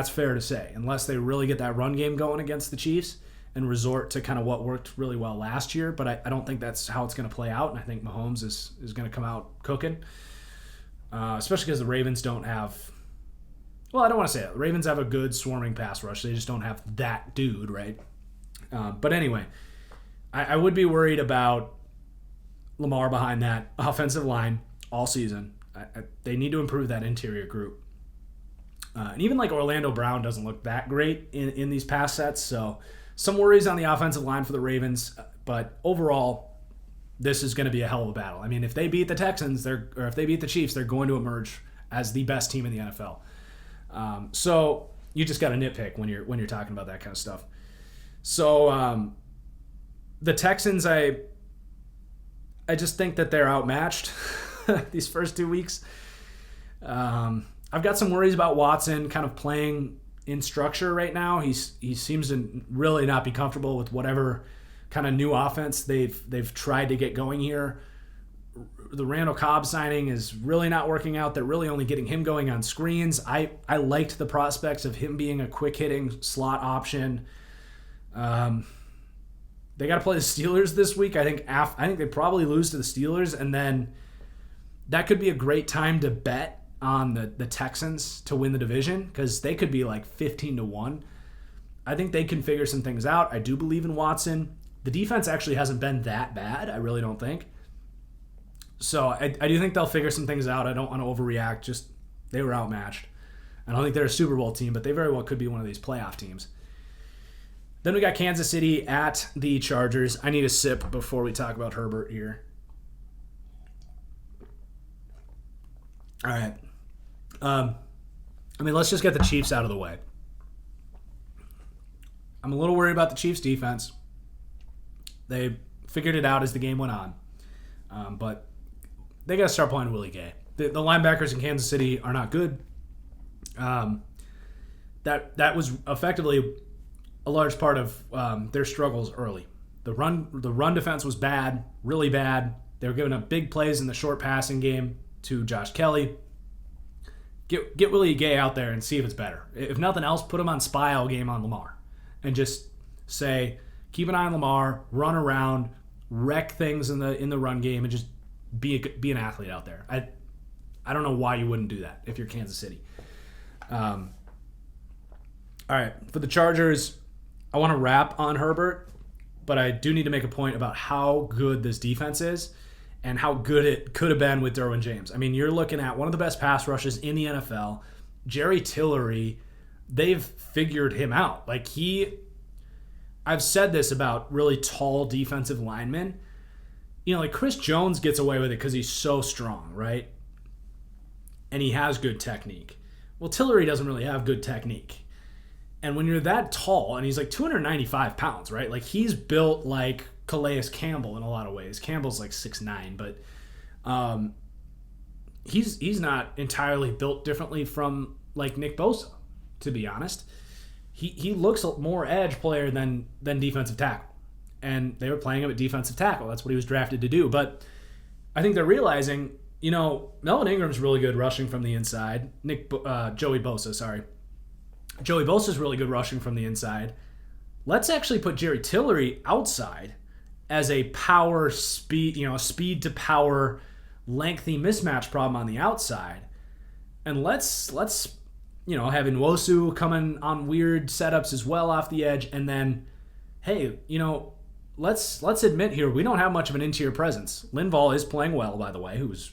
fair to say, unless they really get that run game going against the Chiefs and resort to kind of what worked really well last year. But I don't think that's how it's going to play out, and I think Mahomes is going to come out cooking, especially because the Ravens don't have... Well, I don't want to say it. The Ravens have a good swarming pass rush. They just don't have that dude, right? But anyway, I would be worried about Lamar behind that offensive line all season. They need to improve that interior group. And even like Orlando Brown doesn't look that great in these pass sets. So some worries on the offensive line for the Ravens. But overall, this is going to be a hell of a battle. I mean, if they beat the Texans, or if they beat the Chiefs, they're going to emerge as the best team in the NFL. So you just got to nitpick when you're talking about that kind of stuff. So the Texans, I just think that they're outmatched these first 2 weeks. I've got some worries about Watson kind of playing in structure right now. He seems to really not be comfortable with whatever kind of new offense they've tried to get going here. The Randall Cobb signing is really not working out. They're really only getting him going on screens. I liked the prospects of him being a quick-hitting slot option. They got to play the Steelers this week. I think they probably lose to the Steelers, and then that could be a great time to bet on the Texans to win the division, because they could be like 15-1. I think they can figure some things out. I do believe in Watson. The defense actually hasn't been that bad. I really don't think. So I do think they'll figure some things out. I don't want to overreact. Just they were outmatched. I don't think they're a Super Bowl team, but they very well could be one of these playoff teams. Then we got Kansas City at the Chargers. I need a sip before we talk about Herbert here. All right. Let's just get the Chiefs out of the way. I'm a little worried about the Chiefs' defense. They figured it out as the game went on. But they got to start playing Willie Gay. The linebackers in Kansas City are not good. That was effectively a large part of their struggles early. The run defense was bad, really bad. They were giving up big plays in the short passing game to Josh Kelly. Get Willie Gay out there and see if it's better. If nothing else, put him on spy all game on Lamar and just say, keep an eye on Lamar, run around, wreck things in the run game, and just be an athlete out there. I don't know why you wouldn't do that if you're Kansas City. All right, for the Chargers, I want to wrap on Herbert, but I do need to make a point about how good this defense is and how good it could have been with Derwin James. I mean, you're looking at one of the best pass rushes in the NFL. Jerry Tillery, they've figured him out. I've said this about really tall defensive linemen. Chris Jones gets away with it because he's so strong, right? And he has good technique. Well, Tillery doesn't really have good technique. And when you're that tall, and he's like 295 pounds, right? Like, he's built like Calais Campbell in a lot of ways. Campbell's like 6'9", but he's not entirely built differently from like Nick Bosa, to be honest. He looks more edge player than defensive tackle. And they were playing him at defensive tackle. That's what he was drafted to do. But I think they're realizing, Melvin Ingram's really good rushing from the inside. Joey Bosa's really good rushing from the inside. Let's actually put Jerry Tillery outside as a power speed, speed to power lengthy mismatch problem on the outside. And let's have Nwosu coming on weird setups as well off the edge. And then, hey, let's admit here, we don't have much of an interior presence. Linval is playing well, by the way, who's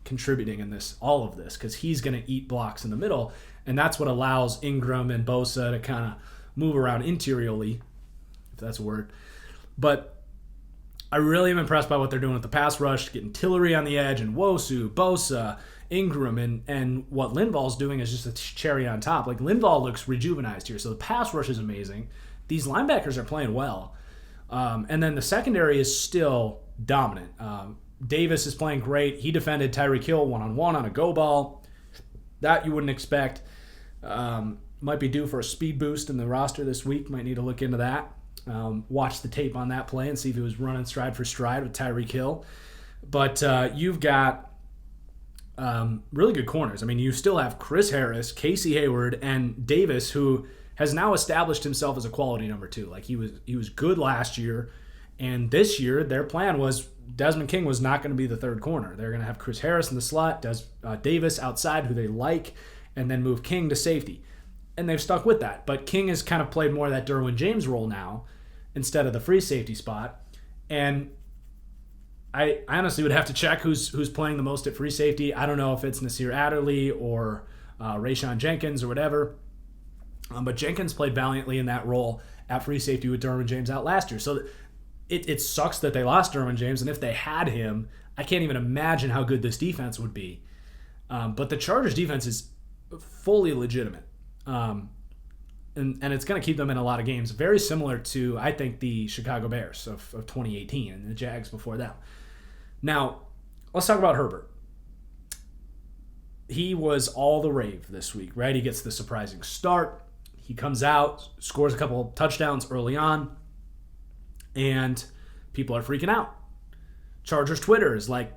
contributing in all of this, because he's going to eat blocks in the middle, and that's what allows Ingram and Bosa to kind of move around interiorly, if that's a word. But I really am impressed by what they're doing with the pass rush, getting Tillery on the edge, and Wosu, Bosa, Ingram, and what Linval's doing is just a cherry on top. Like, Linval looks rejuvenized here, so the pass rush is amazing. These linebackers are playing well. And then the secondary is still dominant. Davis is playing great. He defended Tyreek Hill one-on-one on a go ball. That you wouldn't expect. Might be due for a speed boost in the roster this week. Might need to look into that. Watch the tape on that play and see if he was running stride for stride with Tyreek Hill. But you've got really good corners. I mean, you still have Chris Harris, Casey Hayward, and Davis, who has now established himself as a quality number 2. Like, he was good last year, and this year their plan was Desmond King was not going to be the third corner. They're going to have Chris Harris in the slot, Davis outside, who they like, and then move King to safety. And they've stuck with that. But King has kind of played more of that Derwin James role now instead of the free safety spot. And I honestly would have to check who's playing the most at free safety. I don't know if it's Nasir Adderley or Rayshon Jenkins or whatever. But Jenkins played valiantly in that role at free safety with Derwin James out last year. So it sucks that they lost Derwin James, and if they had him, I can't even imagine how good this defense would be. But the Chargers defense is fully legitimate. And it's going to keep them in a lot of games. Very similar to, I think, the Chicago Bears of 2018 and the Jags before that. Now, let's talk about Herbert. He was all the rave this week, right? He gets the surprising start. He comes out, scores a couple of touchdowns early on, and people are freaking out. Chargers Twitter is like,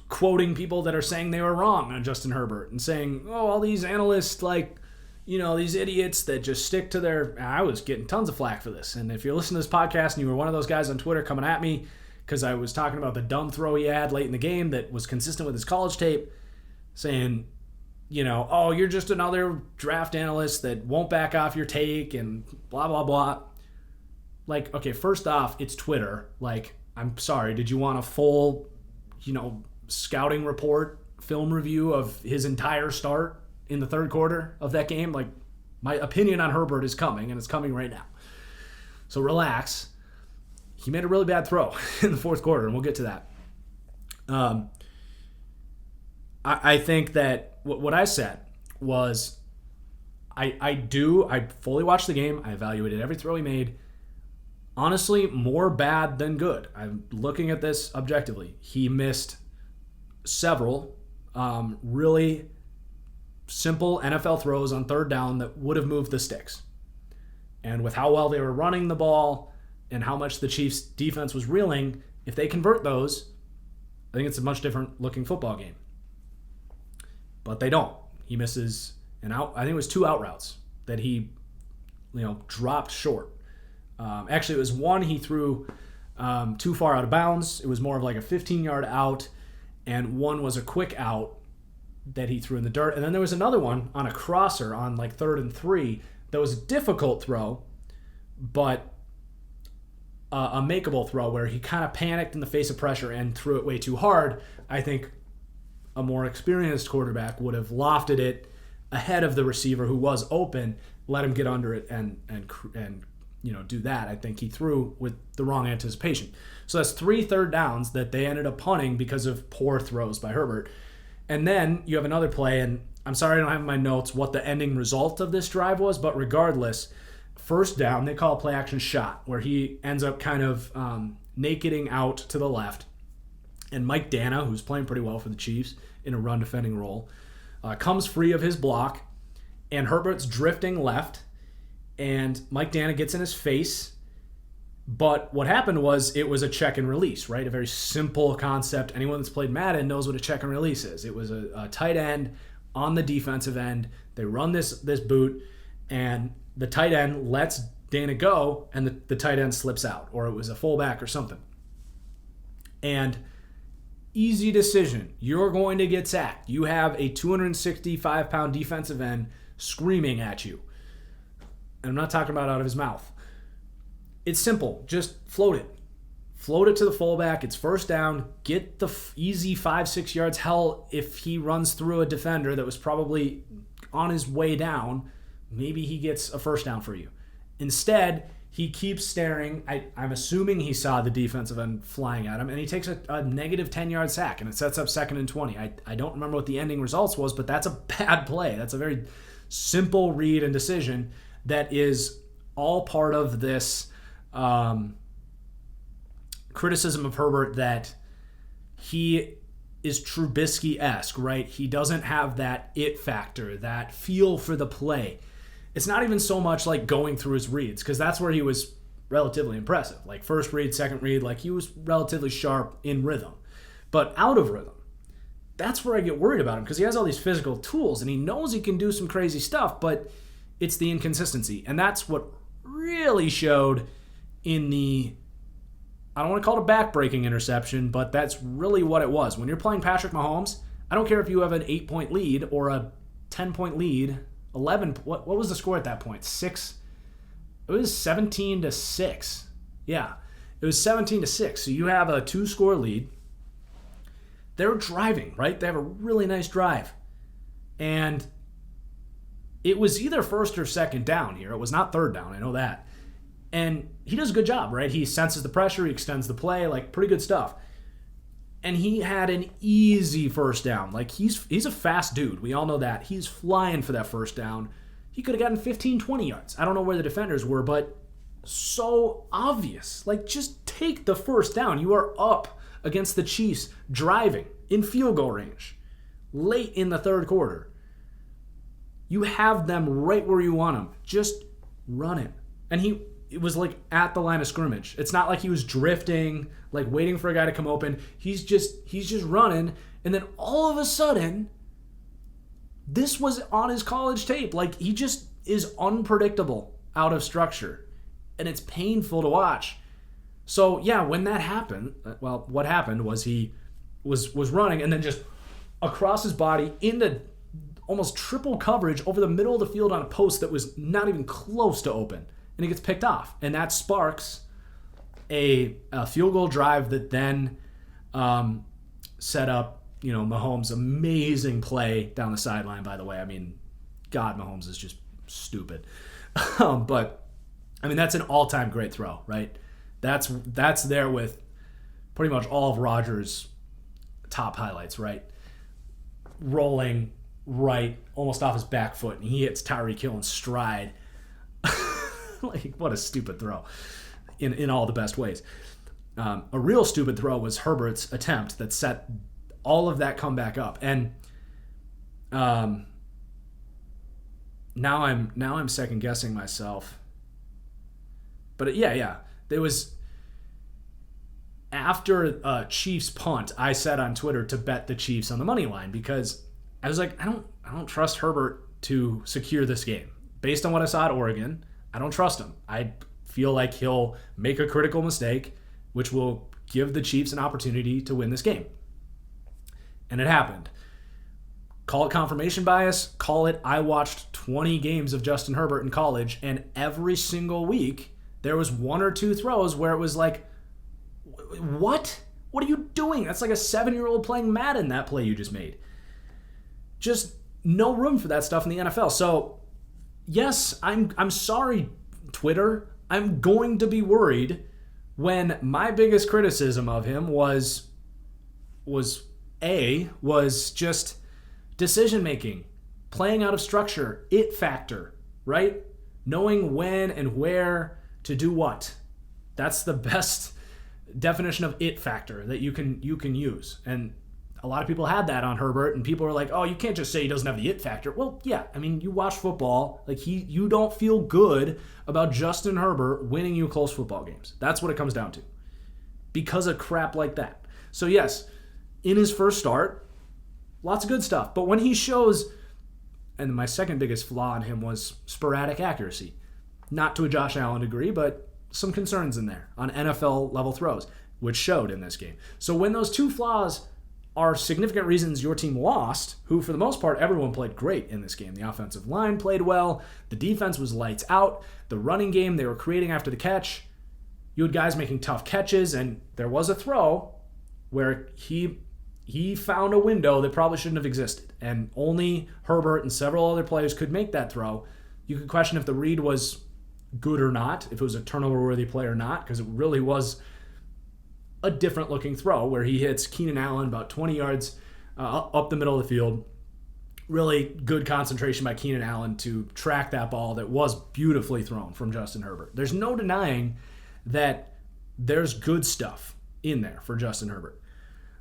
quoting people that are saying they were wrong on Justin Herbert and saying, oh, all these analysts, these idiots that just stick to their... I was getting tons of flack for this. And if you're listening to this podcast and you were one of those guys on Twitter coming at me because I was talking about the dumb throw he had late in the game that was consistent with his college tape, saying, oh, you're just another draft analyst that won't back off your take and blah, blah, blah. Like, okay, first off, it's Twitter. Like, I'm sorry, did you want a full, scouting report, film review of his entire start in the third quarter of that game? Like, my opinion on Herbert is coming, and it's coming right now. So relax. He made a really bad throw in the fourth quarter, and we'll get to that. I think that what I said was I fully watched the game. I evaluated every throw he made. Honestly, more bad than good. I'm looking at this objectively. He missed several really simple NFL throws on third down that would have moved the sticks. And with how well they were running the ball and how much the Chiefs' defense was reeling, if they convert those, I think it's a much different looking football game. But they don't. He misses I think it was 2 out routes that he dropped short. Actually, it was one he threw too far out of bounds. It was more of like a 15-yard out, and one was a quick out that he threw in the dirt. And then there was another one on a crosser on like 3rd and 3 that was a difficult throw, but a makeable throw where he kind of panicked in the face of pressure and threw it way too hard. I think a more experienced quarterback would have lofted it ahead of the receiver who was open, let him get under it and do that. I think he threw with the wrong anticipation. So that's 3 third downs that they ended up punting because of poor throws by Herbert. And then you have another play, and I'm sorry I don't have in my notes what the ending result of this drive was, but regardless, first down, they call a play action shot where he ends up kind of nakeding out to the left. And Mike Dana, who's playing pretty well for the Chiefs in a run defending role, comes free of his block, and Herbert's drifting left, and Mike Dana gets in his face. But what happened was it was a check and release, right? A very simple concept. Anyone that's played Madden knows what a check and release is. It was a tight end on the defensive end. They run this boot, and the tight end lets Dana go, and the tight end slips out, or it was a fullback or something. And easy decision. You're going to get sacked. You have a 265-pound defensive end screaming at you. And I'm not talking about out of his mouth. It's simple. Just float it. float it to the fullback. It's first down. Get the easy 5-6 yards. Hell, if he runs through a defender that was probably on his way down, maybe he gets a first down for you. Instead, he keeps staring. I'm assuming he saw the defensive end flying at him, and he takes a negative 10-yard sack, and it sets up 2nd and 20. I don't remember what the ending results was, but that's a bad play. That's a very simple read and decision that is all part of this criticism of Herbert that he is Trubisky-esque, right? He doesn't have that it factor, that feel for the play. It's not even so much like going through his reads, because that's where he was relatively impressive. Like first read, second read, like he was relatively sharp in rhythm. But out of rhythm, that's where I get worried about him, because he has all these physical tools and he knows he can do some crazy stuff, but it's the inconsistency. And that's what really showed in the, I don't want to call it a back-breaking interception, but that's really what it was. When you're playing Patrick Mahomes, I don't care if you have an 8-point lead or a 10-point lead, 11, what was the score at that point? 6? It was 17-6. Yeah, it was 17-6. So you have a 2-score lead. They're driving, right? They have a really nice drive. And it was either first or second down here. It was not third down, I know that. And he does a good job, right? He senses the pressure, he extends the play, like pretty good stuff. And he had an easy first down. Like he's a fast dude. We all know that. He's flying for that first down. He could have gotten 15, 20 yards. I don't know where the defenders were, but so obvious. Like just take the first down. You are up against the Chiefs driving in field goal range late in the third quarter. You have them right where you want them. Just run it. And it was like at the line of scrimmage. It's not like he was drifting, like waiting for a guy to come open. He's just running, and then all of a sudden, this was on his college tape. Like he just is unpredictable out of structure, and it's painful to watch. So yeah, when that happened, well, what happened was he was running and then just across his body into almost triple coverage over the middle of the field on a post that was not even close to open. And he gets picked off. And that sparks a field goal drive that then set up, Mahomes' amazing play down the sideline, by the way. I mean, God, Mahomes is just stupid. But, I mean, that's an all-time great throw, right? That's there with pretty much all of Rodgers' top highlights, right? Rolling right, almost off his back foot, and he hits Tyreek Hill in stride. Like, what a stupid throw in all the best ways. A real stupid throw was Herbert's attempt that set all of that comeback up. And now I'm second guessing myself. But yeah. There was after Chiefs punt, I said on Twitter to bet the Chiefs on the money line because I was like, I don't trust Herbert to secure this game. Based on what I saw at Oregon, I don't trust him. I feel like he'll make a critical mistake, which will give the Chiefs an opportunity to win this game. And it happened. Call it confirmation bias. Call it I watched 20 games of Justin Herbert in college, and every single week there was one or two throws where it was like, what? What are you doing? That's like a 7-year-old playing Madden, that play you just made. Just no room for that stuff in the NFL. So yes, I'm sorry, Twitter. I'm going to be worried when my biggest criticism of him was just decision-making, playing out of structure, it factor, right? Knowing when and where to do what. That's the best definition of it factor that you can use. And a lot of people had that on Herbert, and people were like, oh, you can't just say he doesn't have the it factor. Well, yeah, I mean, you watch football. Like, you don't feel good about Justin Herbert winning you close football games. That's what it comes down to. Because of crap like that. So, yes, in his first start, lots of good stuff. But when he shows, and my second biggest flaw in him was sporadic accuracy. Not to a Josh Allen degree, but some concerns in there on NFL-level throws, which showed in this game. So when those two flaws are significant reasons your team lost, who for the most part, everyone played great in this game. The offensive line played well. The defense was lights out. The running game they were creating after the catch, You had guys making tough catches, and there was a throw where he found a window that probably shouldn't have existed, and only Herbert and several other players could make that throw. You could question if the read was good or not, if it was a turnover-worthy play or not, because it really was a different-looking throw where he hits Keenan Allen about 20 yards up the middle of the field. Really good concentration by Keenan Allen to track that ball that was beautifully thrown from Justin Herbert. There's no denying that there's good stuff in there for Justin Herbert.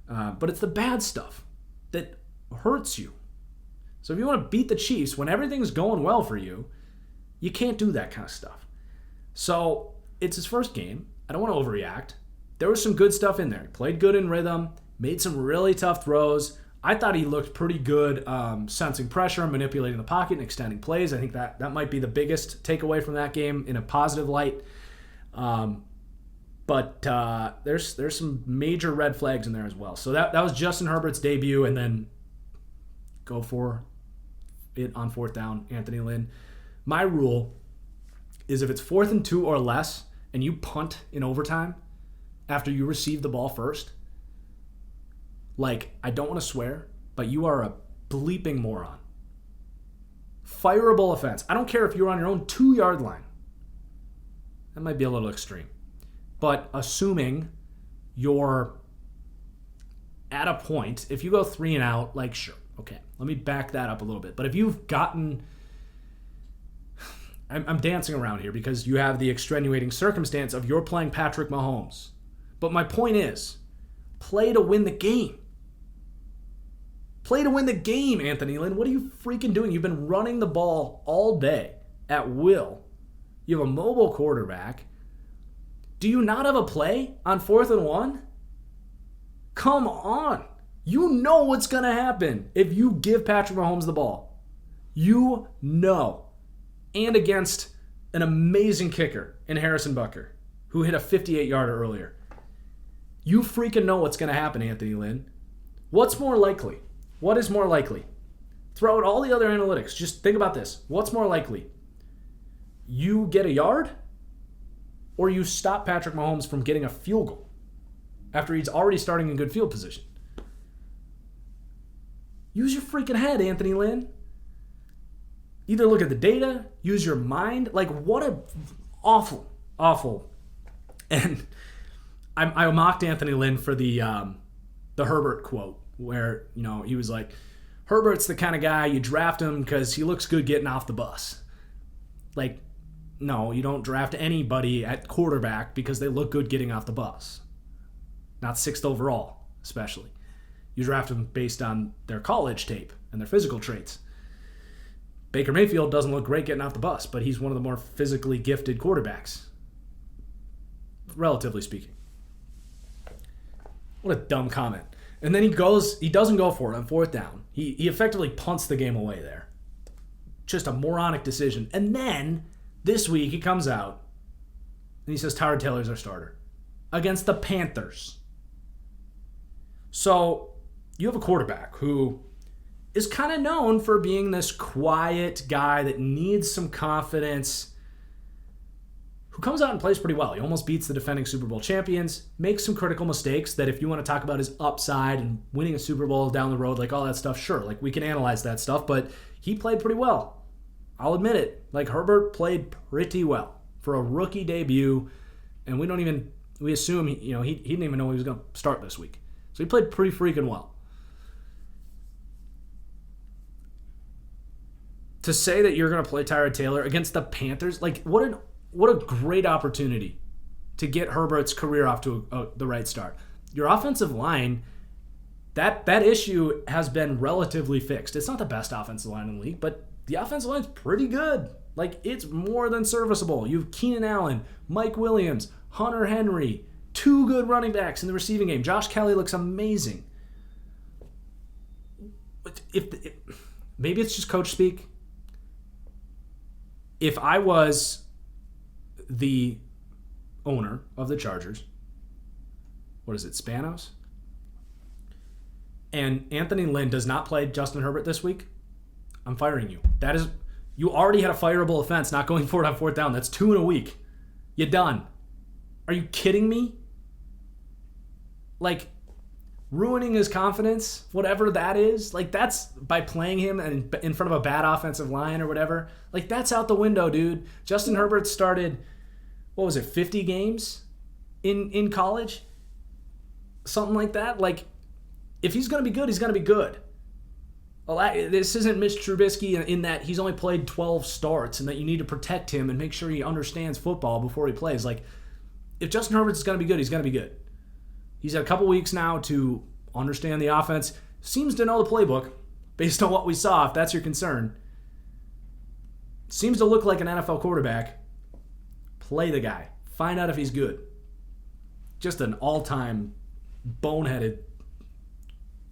But it's the bad stuff that hurts you. So if you want to beat the Chiefs when everything's going well for you, you can't do that kind of stuff. So it's his first game. I don't want to overreact. There was some good stuff in there. He played good in rhythm, made some really tough throws. I thought he looked pretty good sensing pressure, manipulating the pocket, and extending plays. I think that might be the biggest takeaway from that game in a positive light. But there's some major red flags in there as well. So that was Justin Herbert's debut, and then go for it on fourth down, Anthony Lynn. My rule is if it's 4th and 2 or less, and you punt in overtime after you receive the ball first, I don't want to swear, but you are a bleeping moron. Fireable offense. I don't care if you're on your own 2-yard line. That might be a little extreme. But assuming you're at a point, if you go 3 and out, sure, okay, let me back that up a little bit. But if you've gotten, I'm dancing around here because you have the extenuating circumstance of you're playing Patrick Mahomes. But my point is, play to win the game. Play to win the game, Anthony Lynn. What are you freaking doing? You've been running the ball all day at will. You have a mobile quarterback. Do you not have a play on 4th and 1? Come on. You know what's going to happen if you give Patrick Mahomes the ball. You know. And against an amazing kicker in Harrison Butker, who hit a 58-yarder earlier. You freaking know what's going to happen, Anthony Lynn. What's more likely? What is more likely? Throw out all the other analytics. Just think about this. What's more likely? You get a yard, or you stop Patrick Mahomes from getting a field goal after he's already starting in good field position? Use your freaking head, Anthony Lynn. Either look at the data, use your mind. What a awful. And I mocked Anthony Lynn for the Herbert quote where, he was like, Herbert's the kind of guy you draft him because he looks good getting off the bus. No, you don't draft anybody at quarterback because they look good getting off the bus. Not 6th overall, especially. You draft them based on their college tape and their physical traits. Baker Mayfield doesn't look great getting off the bus, but he's one of the more physically gifted quarterbacks, relatively speaking. What a dumb comment. And then he doesn't go for it on 4th down. He effectively punts the game away there. Just a moronic decision. And then this week he comes out and he says Tyrod Taylor's our starter against the Panthers. So you have a quarterback who is kind of known for being this quiet guy that needs some confidence, who comes out and plays pretty well. He almost beats the defending Super Bowl champions, makes some critical mistakes that if you want to talk about his upside and winning a Super Bowl down the road, all that stuff, sure, we can analyze that stuff, but he played pretty well. I'll admit it. Herbert played pretty well for a rookie debut, and we assume he didn't even know he was going to start this week. So he played pretty freaking well. To say that you're going to play Tyrod Taylor against the Panthers, what a great opportunity to get Herbert's career off to the right start. Your offensive line, that issue has been relatively fixed. It's not the best offensive line in the league, but the offensive line's pretty good. It's more than serviceable. You have Keenan Allen, Mike Williams, Hunter Henry, 2 good running backs in the receiving game. Josh Kelly looks amazing. Maybe it's just coach speak. If I was the owner of the Chargers, what is it, Spanos? And Anthony Lynn does not play Justin Herbert this week, I'm firing you. You already had a fireable offense not going for it on 4th down. That's 2 in a week. You're done. Are you kidding me? Like, ruining his confidence, whatever that is, like, that's by playing him in front of a bad offensive line or whatever. Like, that's out the window, dude. Justin Herbert started, 50 games in college? Something like that. Like, if he's going to be good, he's going to be good. This isn't Mitch Trubisky in that he's only played 12 starts and that you need to protect him and make sure he understands football before he plays. Like, if Justin Herbert's going to be good, he's going to be good. He's had a couple weeks now to understand the offense. Seems to know the playbook based on what we saw, if that's your concern. Seems to look like an NFL quarterback. Play the guy. Find out if he's good. Just an all-time boneheaded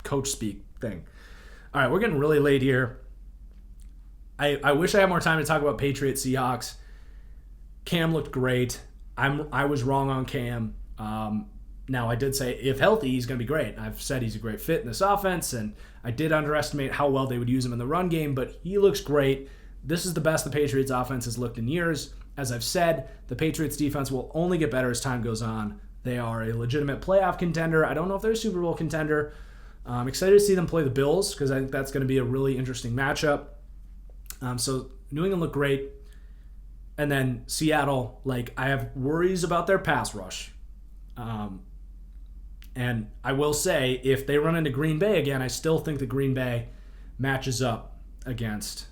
coach speak thing. All right, we're getting really late here. I wish I had more time to talk about Patriots Seahawks. Cam looked great. I was wrong on Cam. Now, I did say if healthy, he's going to be great. I've said he's a great fit in this offense, and I did underestimate how well they would use him in the run game, but he looks great. This is the best the Patriots offense has looked in years. As I've said, the Patriots defense will only get better as time goes on. They are a legitimate playoff contender. I don't know if they're a Super Bowl contender. I'm excited to see them play the Bills because I think that's going to be a really interesting matchup. So New England looked great. And then Seattle, I have worries about their pass rush. And I will say, if they run into Green Bay again, I still think that Green Bay matches up against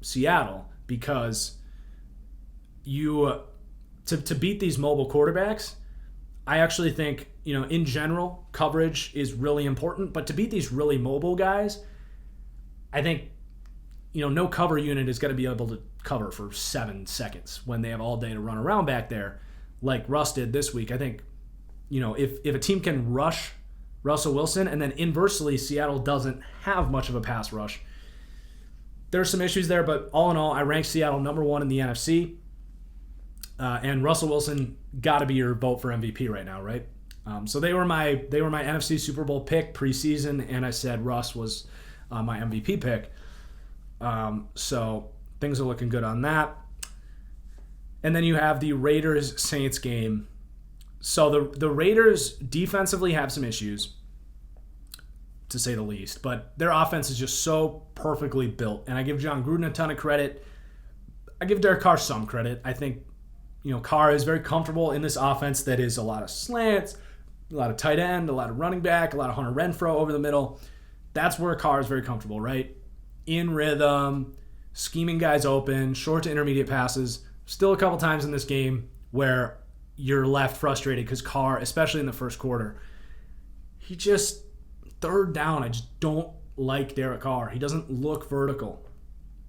Seattle because to beat these mobile quarterbacks, I actually think, in general, coverage is really important. But to beat these really mobile guys, I think, no cover unit is going to be able to cover for 7 seconds when they have all day to run around back there like Russ did this week. I think, if a team can rush Russell Wilson and then inversely Seattle doesn't have much of a pass rush, there's some issues there. But all in all, I rank Seattle number 1 in the NFC. And Russell Wilson got to be your vote for MVP right now, right? So they were my NFC Super Bowl pick preseason, and I said Russ was my MVP pick. So things are looking good on that. And then you have the Raiders-Saints game. So the Raiders defensively have some issues, to say the least, but their offense is just so perfectly built. And I give John Gruden a ton of credit. I give Derek Carr some credit. I think, Carr is very comfortable in this offense that is a lot of slants, a lot of tight end, a lot of running back, a lot of Hunter Renfrow over the middle. That's where Carr is very comfortable, right? In rhythm, scheming guys open, short to intermediate passes. Still a couple times in this game where you're left frustrated because Carr, especially in the first quarter, he just, third down, I just don't like Derek Carr. He doesn't look vertical.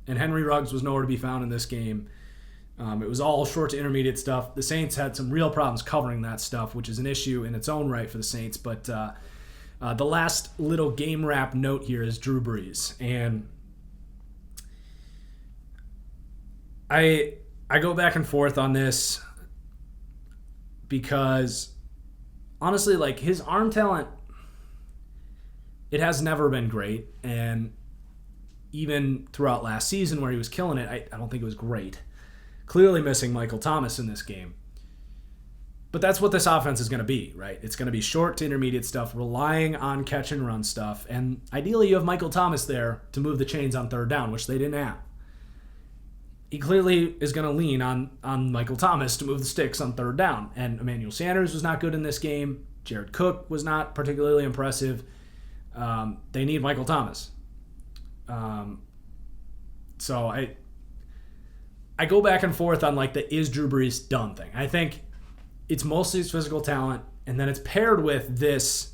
And Henry Ruggs was nowhere to be found in this game. It was all short to intermediate stuff. The Saints had some real problems covering that stuff, which is an issue in its own right for the Saints. But the last little game wrap note here is Drew Brees. And I go back and forth on this because, honestly, his arm talent, it has never been great. And even throughout last season where he was killing it, I don't think it was great. Clearly missing Michael Thomas in this game. But that's what this offense is going to be, right? It's going to be short to intermediate stuff, relying on catch and run stuff. And ideally you have Michael Thomas there to move the chains on third down, which they didn't have. He clearly is going to lean on Michael Thomas to move the sticks on third down. And Emmanuel Sanders was not good in this game. Jared Cook was not particularly impressive. They need Michael Thomas. So I go back and forth on the is Drew Brees done thing. I think it's mostly his physical talent, and then it's paired with this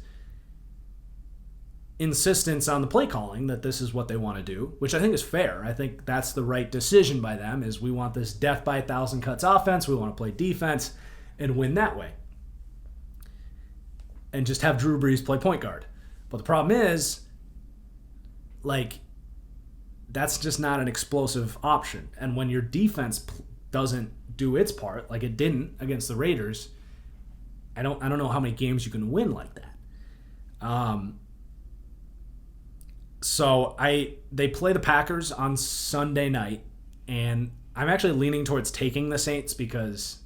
insistence on the play calling that this is what they want to do, which I think is fair. I think that's the right decision by them, is we want this death by 1,000 cuts offense. We want to play defense and win that way. And just have Drew Brees play point guard. But the problem is, that's just not an explosive option. And when your defense doesn't do its part, like it didn't against the Raiders, I don't know how many games you can win like that. So they play the Packers on Sunday night, and I'm actually leaning towards taking the Saints because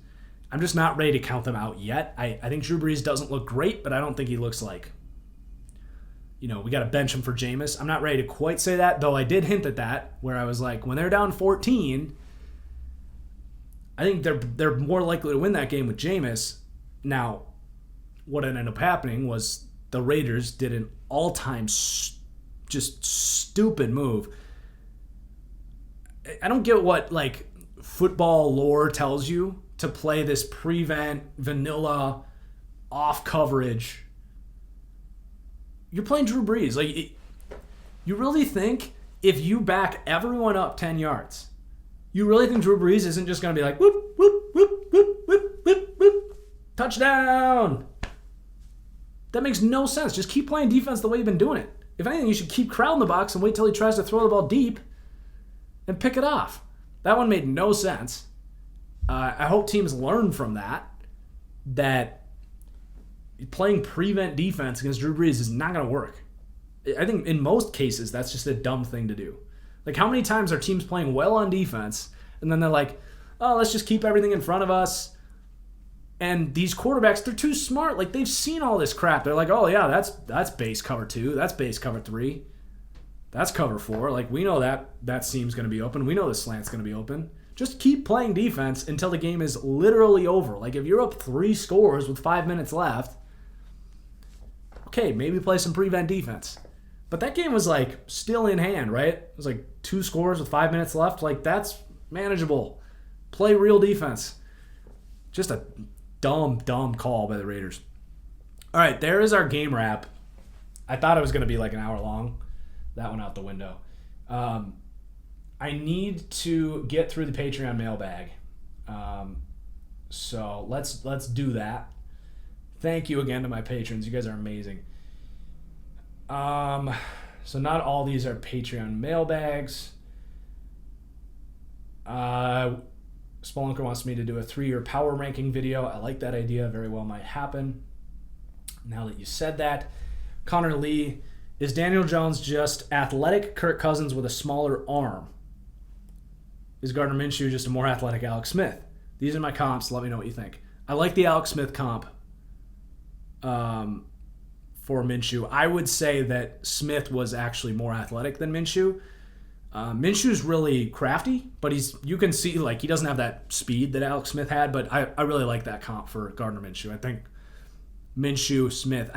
I'm just not ready to count them out yet. I think Drew Brees doesn't look great, but I don't think he looks like, we got to bench him for Jameis. I'm not ready to quite say that, though I did hint at that, where I was like, when they're down 14, I think they're more likely to win that game with Jameis. Now, what ended up happening was the Raiders did an all-time just stupid move. I don't get what, football lore tells you to play this prevent, vanilla, off coverage. You're playing Drew Brees. You really think if you back everyone up 10 yards, you really think Drew Brees isn't just going to be like, whoop, whoop, whoop, whoop, whoop, whoop, whoop, touchdown? That makes no sense. Just keep playing defense the way you've been doing it. If anything, you should keep crowding the box and wait till he tries to throw the ball deep and pick it off. That one made no sense. I hope teams learn from that playing prevent defense against Drew Brees is not going to work. I think in most cases, that's just a dumb thing to do. How many times are teams playing well on defense, and then they're like, oh, let's just keep everything in front of us. And these quarterbacks, they're too smart. They've seen all this crap. They're like, oh, yeah, that's base cover 2. That's base cover 3. That's cover 4. We know that seam's going to be open. We know the slant's going to be open. Just keep playing defense until the game is literally over. If you're up 3 scores with 5 minutes left, okay, maybe play some prevent defense. But that game was still in hand, right? It was 2 scores with 5 minutes left. That's manageable. Play real defense. Just a dumb call by the Raiders. All right, there is our game wrap. I thought it was going to be an hour long. That went out the window. I need to get through the Patreon mailbag. So let's do that. Thank you again to my patrons. You guys are amazing. So not all these are Patreon mailbags. Spelunker wants me to do a 3-year power ranking video. I like that idea. Very well might happen. Now that you said that. Connor Lee, is Daniel Jones just athletic Kirk Cousins with a smaller arm? Is Gardner Minshew just a more athletic Alex Smith? These are my comps. Let me know what you think. I like the Alex Smith comp for Minshew. I would say that Smith was actually more athletic than Minshew. Minshew's really crafty, but you can see he doesn't have that speed that Alex Smith had, but I really like that comp for Gardner Minshew. I think Minshew, Smith,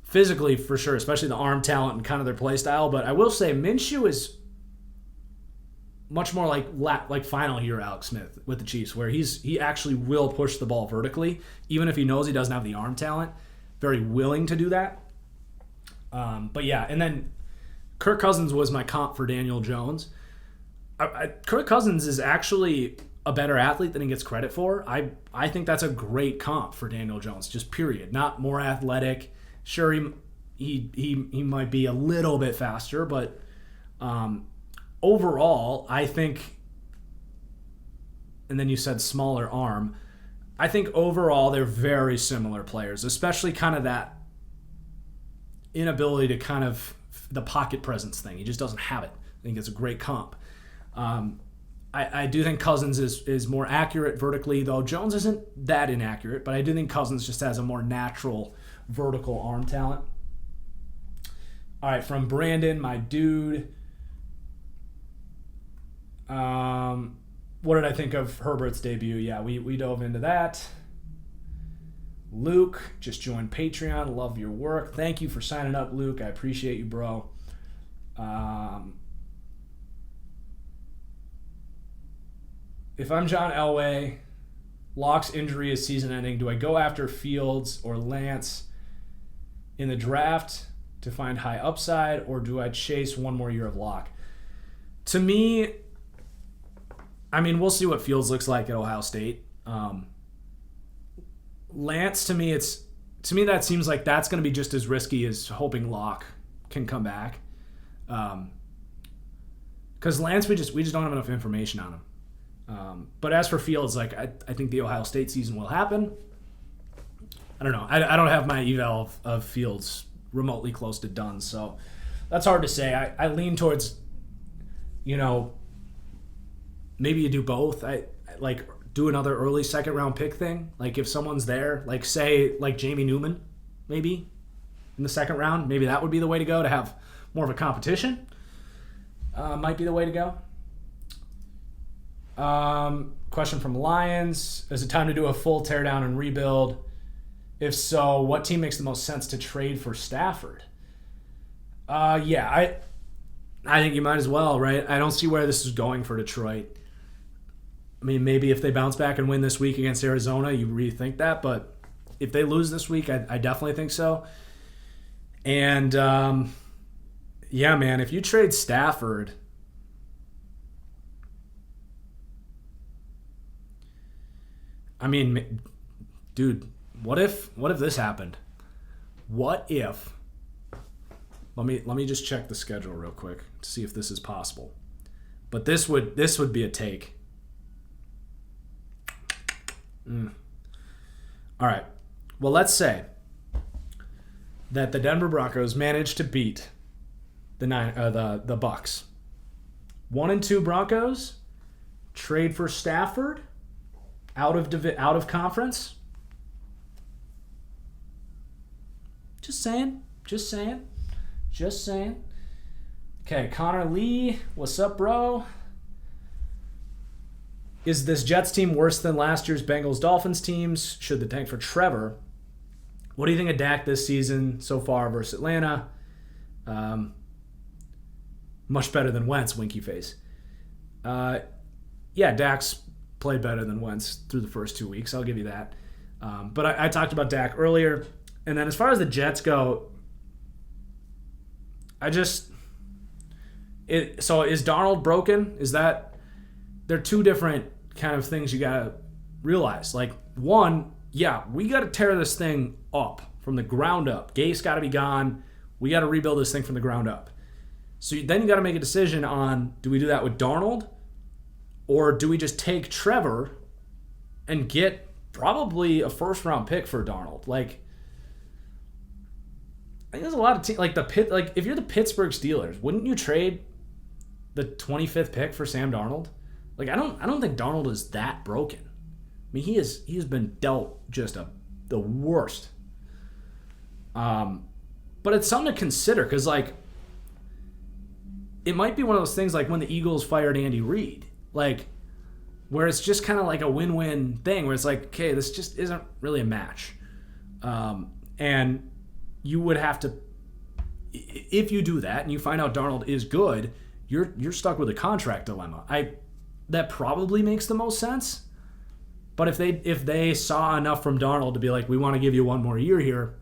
physically for sure, especially the arm talent and kind of their play style, but I will say Minshew is much more like final year Alex Smith with the Chiefs, where he actually will push the ball vertically, even if he knows he doesn't have the arm talent. Very willing to do that. But yeah, and then Kirk Cousins was my comp for Daniel Jones. Kirk Cousins is actually a better athlete than he gets credit for. I think that's a great comp for Daniel Jones, just period. Not more athletic. Sure, he might be a little bit faster, but overall, I think, and then you said smaller arm, I think overall they're very similar players, especially kind of that inability to kind of the pocket presence thing. He just doesn't have it. I think it's a great comp. I do think Cousins is more accurate vertically, though Jones isn't that inaccurate, but I do think Cousins just has a more natural vertical arm talent. All right, from Brandon, my dude. What did I think of Herbert's debut? Yeah, we dove into that. Luke just joined Patreon. Love your work. Thank you for signing up, Luke. I appreciate you, bro. If I'm John Elway, Locke's injury is season ending, do I go after Fields or Lance in the draft to find high upside, or do I chase one more year of Locke? To me, I mean, we'll see what Fields looks like at Ohio State. Lance, to me, that seems like that's going to be just as risky as hoping Locke can come back. Because Lance, we just don't have enough information on him. But as for Fields, I think the Ohio State season will happen. I don't know. I don't have my eval of Fields remotely close to done, so that's hard to say. I lean towards, maybe you do both. I like do another early second round pick thing. Like if someone's there, like say like Jamie Newman, maybe in the second round, maybe that would be the way to go to have more of a competition. Might be the way to go. Question from Lions. Is it time to do a full teardown and rebuild? If so, what team makes the most sense to trade for Stafford? I think you might as well, right? I don't see where this is going for Detroit. I mean, maybe if they bounce back and win this week against Arizona, you rethink that. But if they lose this week, I definitely think so. And, yeah, man, if you trade Stafford, I mean, dude, what if this happened? What if? Let me just check the schedule real quick to see if this is possible. But this would be a take. All right. Well, let's say that the Denver Broncos managed to beat the Bucks. 1-2 Broncos trade for Stafford out of conference. Just saying. Okay, Connor Lee, what's up, bro? Is this Jets team worse than last year's Bengals-Dolphins teams? Should the tank for Trevor? What do you think of Dak this season so far versus Atlanta? Much better than Wentz, winky face. Yeah, Dak's played better than Wentz through the first 2 weeks. I'll give you that. But I talked about Dak earlier. And then as far as the Jets go, so is Darnold broken? Is that... They're two different kind of things you got to realize. Like, one, yeah, we got to tear this thing up from the ground up. Gase got to be gone. We got to rebuild this thing from the ground up. So then you got to make a decision on, do we do that with Darnold? Or do we just take Trevor and get probably a first-round pick for Darnold? Like, I think there's a lot of teams, like if you're the Pittsburgh Steelers, wouldn't you trade the 25th pick for Sam Darnold? Like, I don't think Darnold is that broken. I mean, he has been dealt just the worst. But it's something to consider because, like, it might be one of those things like when the Eagles fired Andy Reid, like, where it's just kind of like a win-win thing where it's like, okay, this just isn't really a match. And you would have to, if you do that and you find out Darnold is good, you're stuck with a contract dilemma. That probably makes the most sense. But if they saw enough from Darnold to be like, we want to give you one more year here,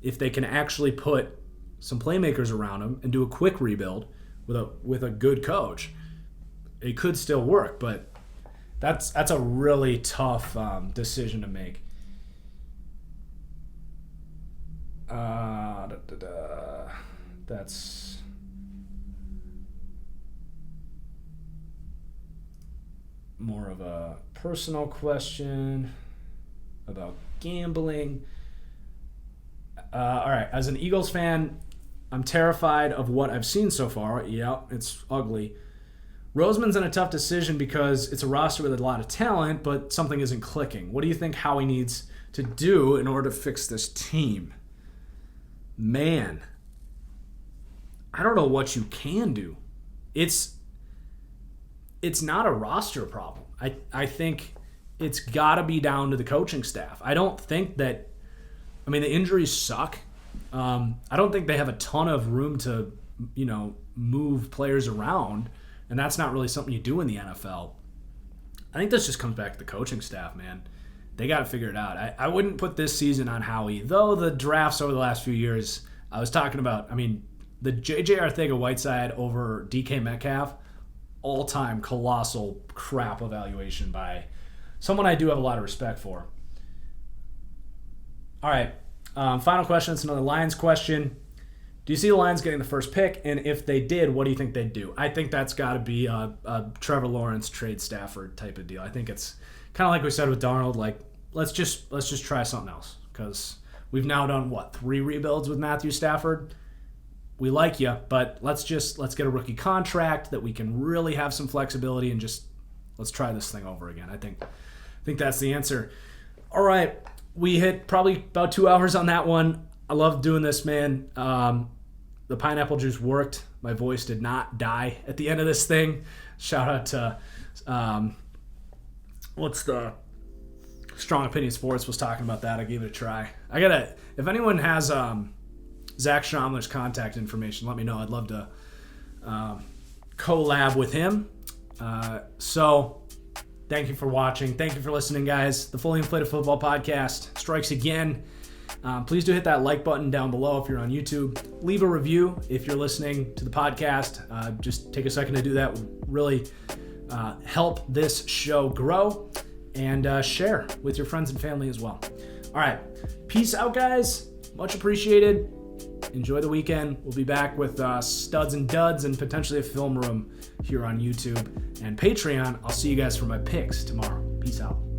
if they can actually put some playmakers around him and do a quick rebuild with a good coach, it could still work. But that's a really tough decision to make. That's more of a personal question about gambling. All right, as an Eagles fan, I'm terrified of what I've seen so far. Yeah, it's ugly. Roseman's in a tough decision because it's a roster with a lot of talent, but something isn't clicking. What do you think Howie needs to do in order to fix this team? Man, I don't know what you can do. It's not a roster problem. I think it's got to be down to the coaching staff. I don't think that, I mean, the injuries suck. I don't think they have a ton of room to, move players around, and that's not really something you do in the NFL. I think this just comes back to the coaching staff, man. They got to figure it out. I wouldn't put this season on Howie, though the drafts over the last few years, I was talking about, the J.J. Arcega-Whiteside over DK Metcalf, all-time colossal crap evaluation by someone I do have a lot of respect for. All right, final question. It's another Lions question. Do you see the Lions getting the first pick? And if they did, what do you think they'd do? I think that's got to be a Trevor Lawrence trade Stafford type of deal. I think it's kind of like we said with Darnold. Like, let's just try something else because we've now done 3 rebuilds with Matthew Stafford. We like you, but let's get a rookie contract that we can really have some flexibility and just let's try this thing over again. I think that's the answer. All right, we hit probably about 2 hours on that one. I love doing this, man. The pineapple juice worked. My voice did not die at the end of this thing. Shout out to what's the Strong Opinion Sports was talking about that. I gave it a try. If anyone has Zach Schomler's contact information, let me know. I'd love to collab with him. So thank you for watching. Thank you for listening, guys. The Fully Inflated Football Podcast strikes again. Please do hit that like button down below if you're on YouTube. Leave a review if you're listening to the podcast. Just take a second to do that. Would really help this show grow. And share with your friends and family as well. All right. Peace out, guys. Much appreciated. Enjoy the weekend. We'll be back with studs and duds and potentially a film room here on YouTube and Patreon. I'll see you guys for my picks tomorrow. Peace out.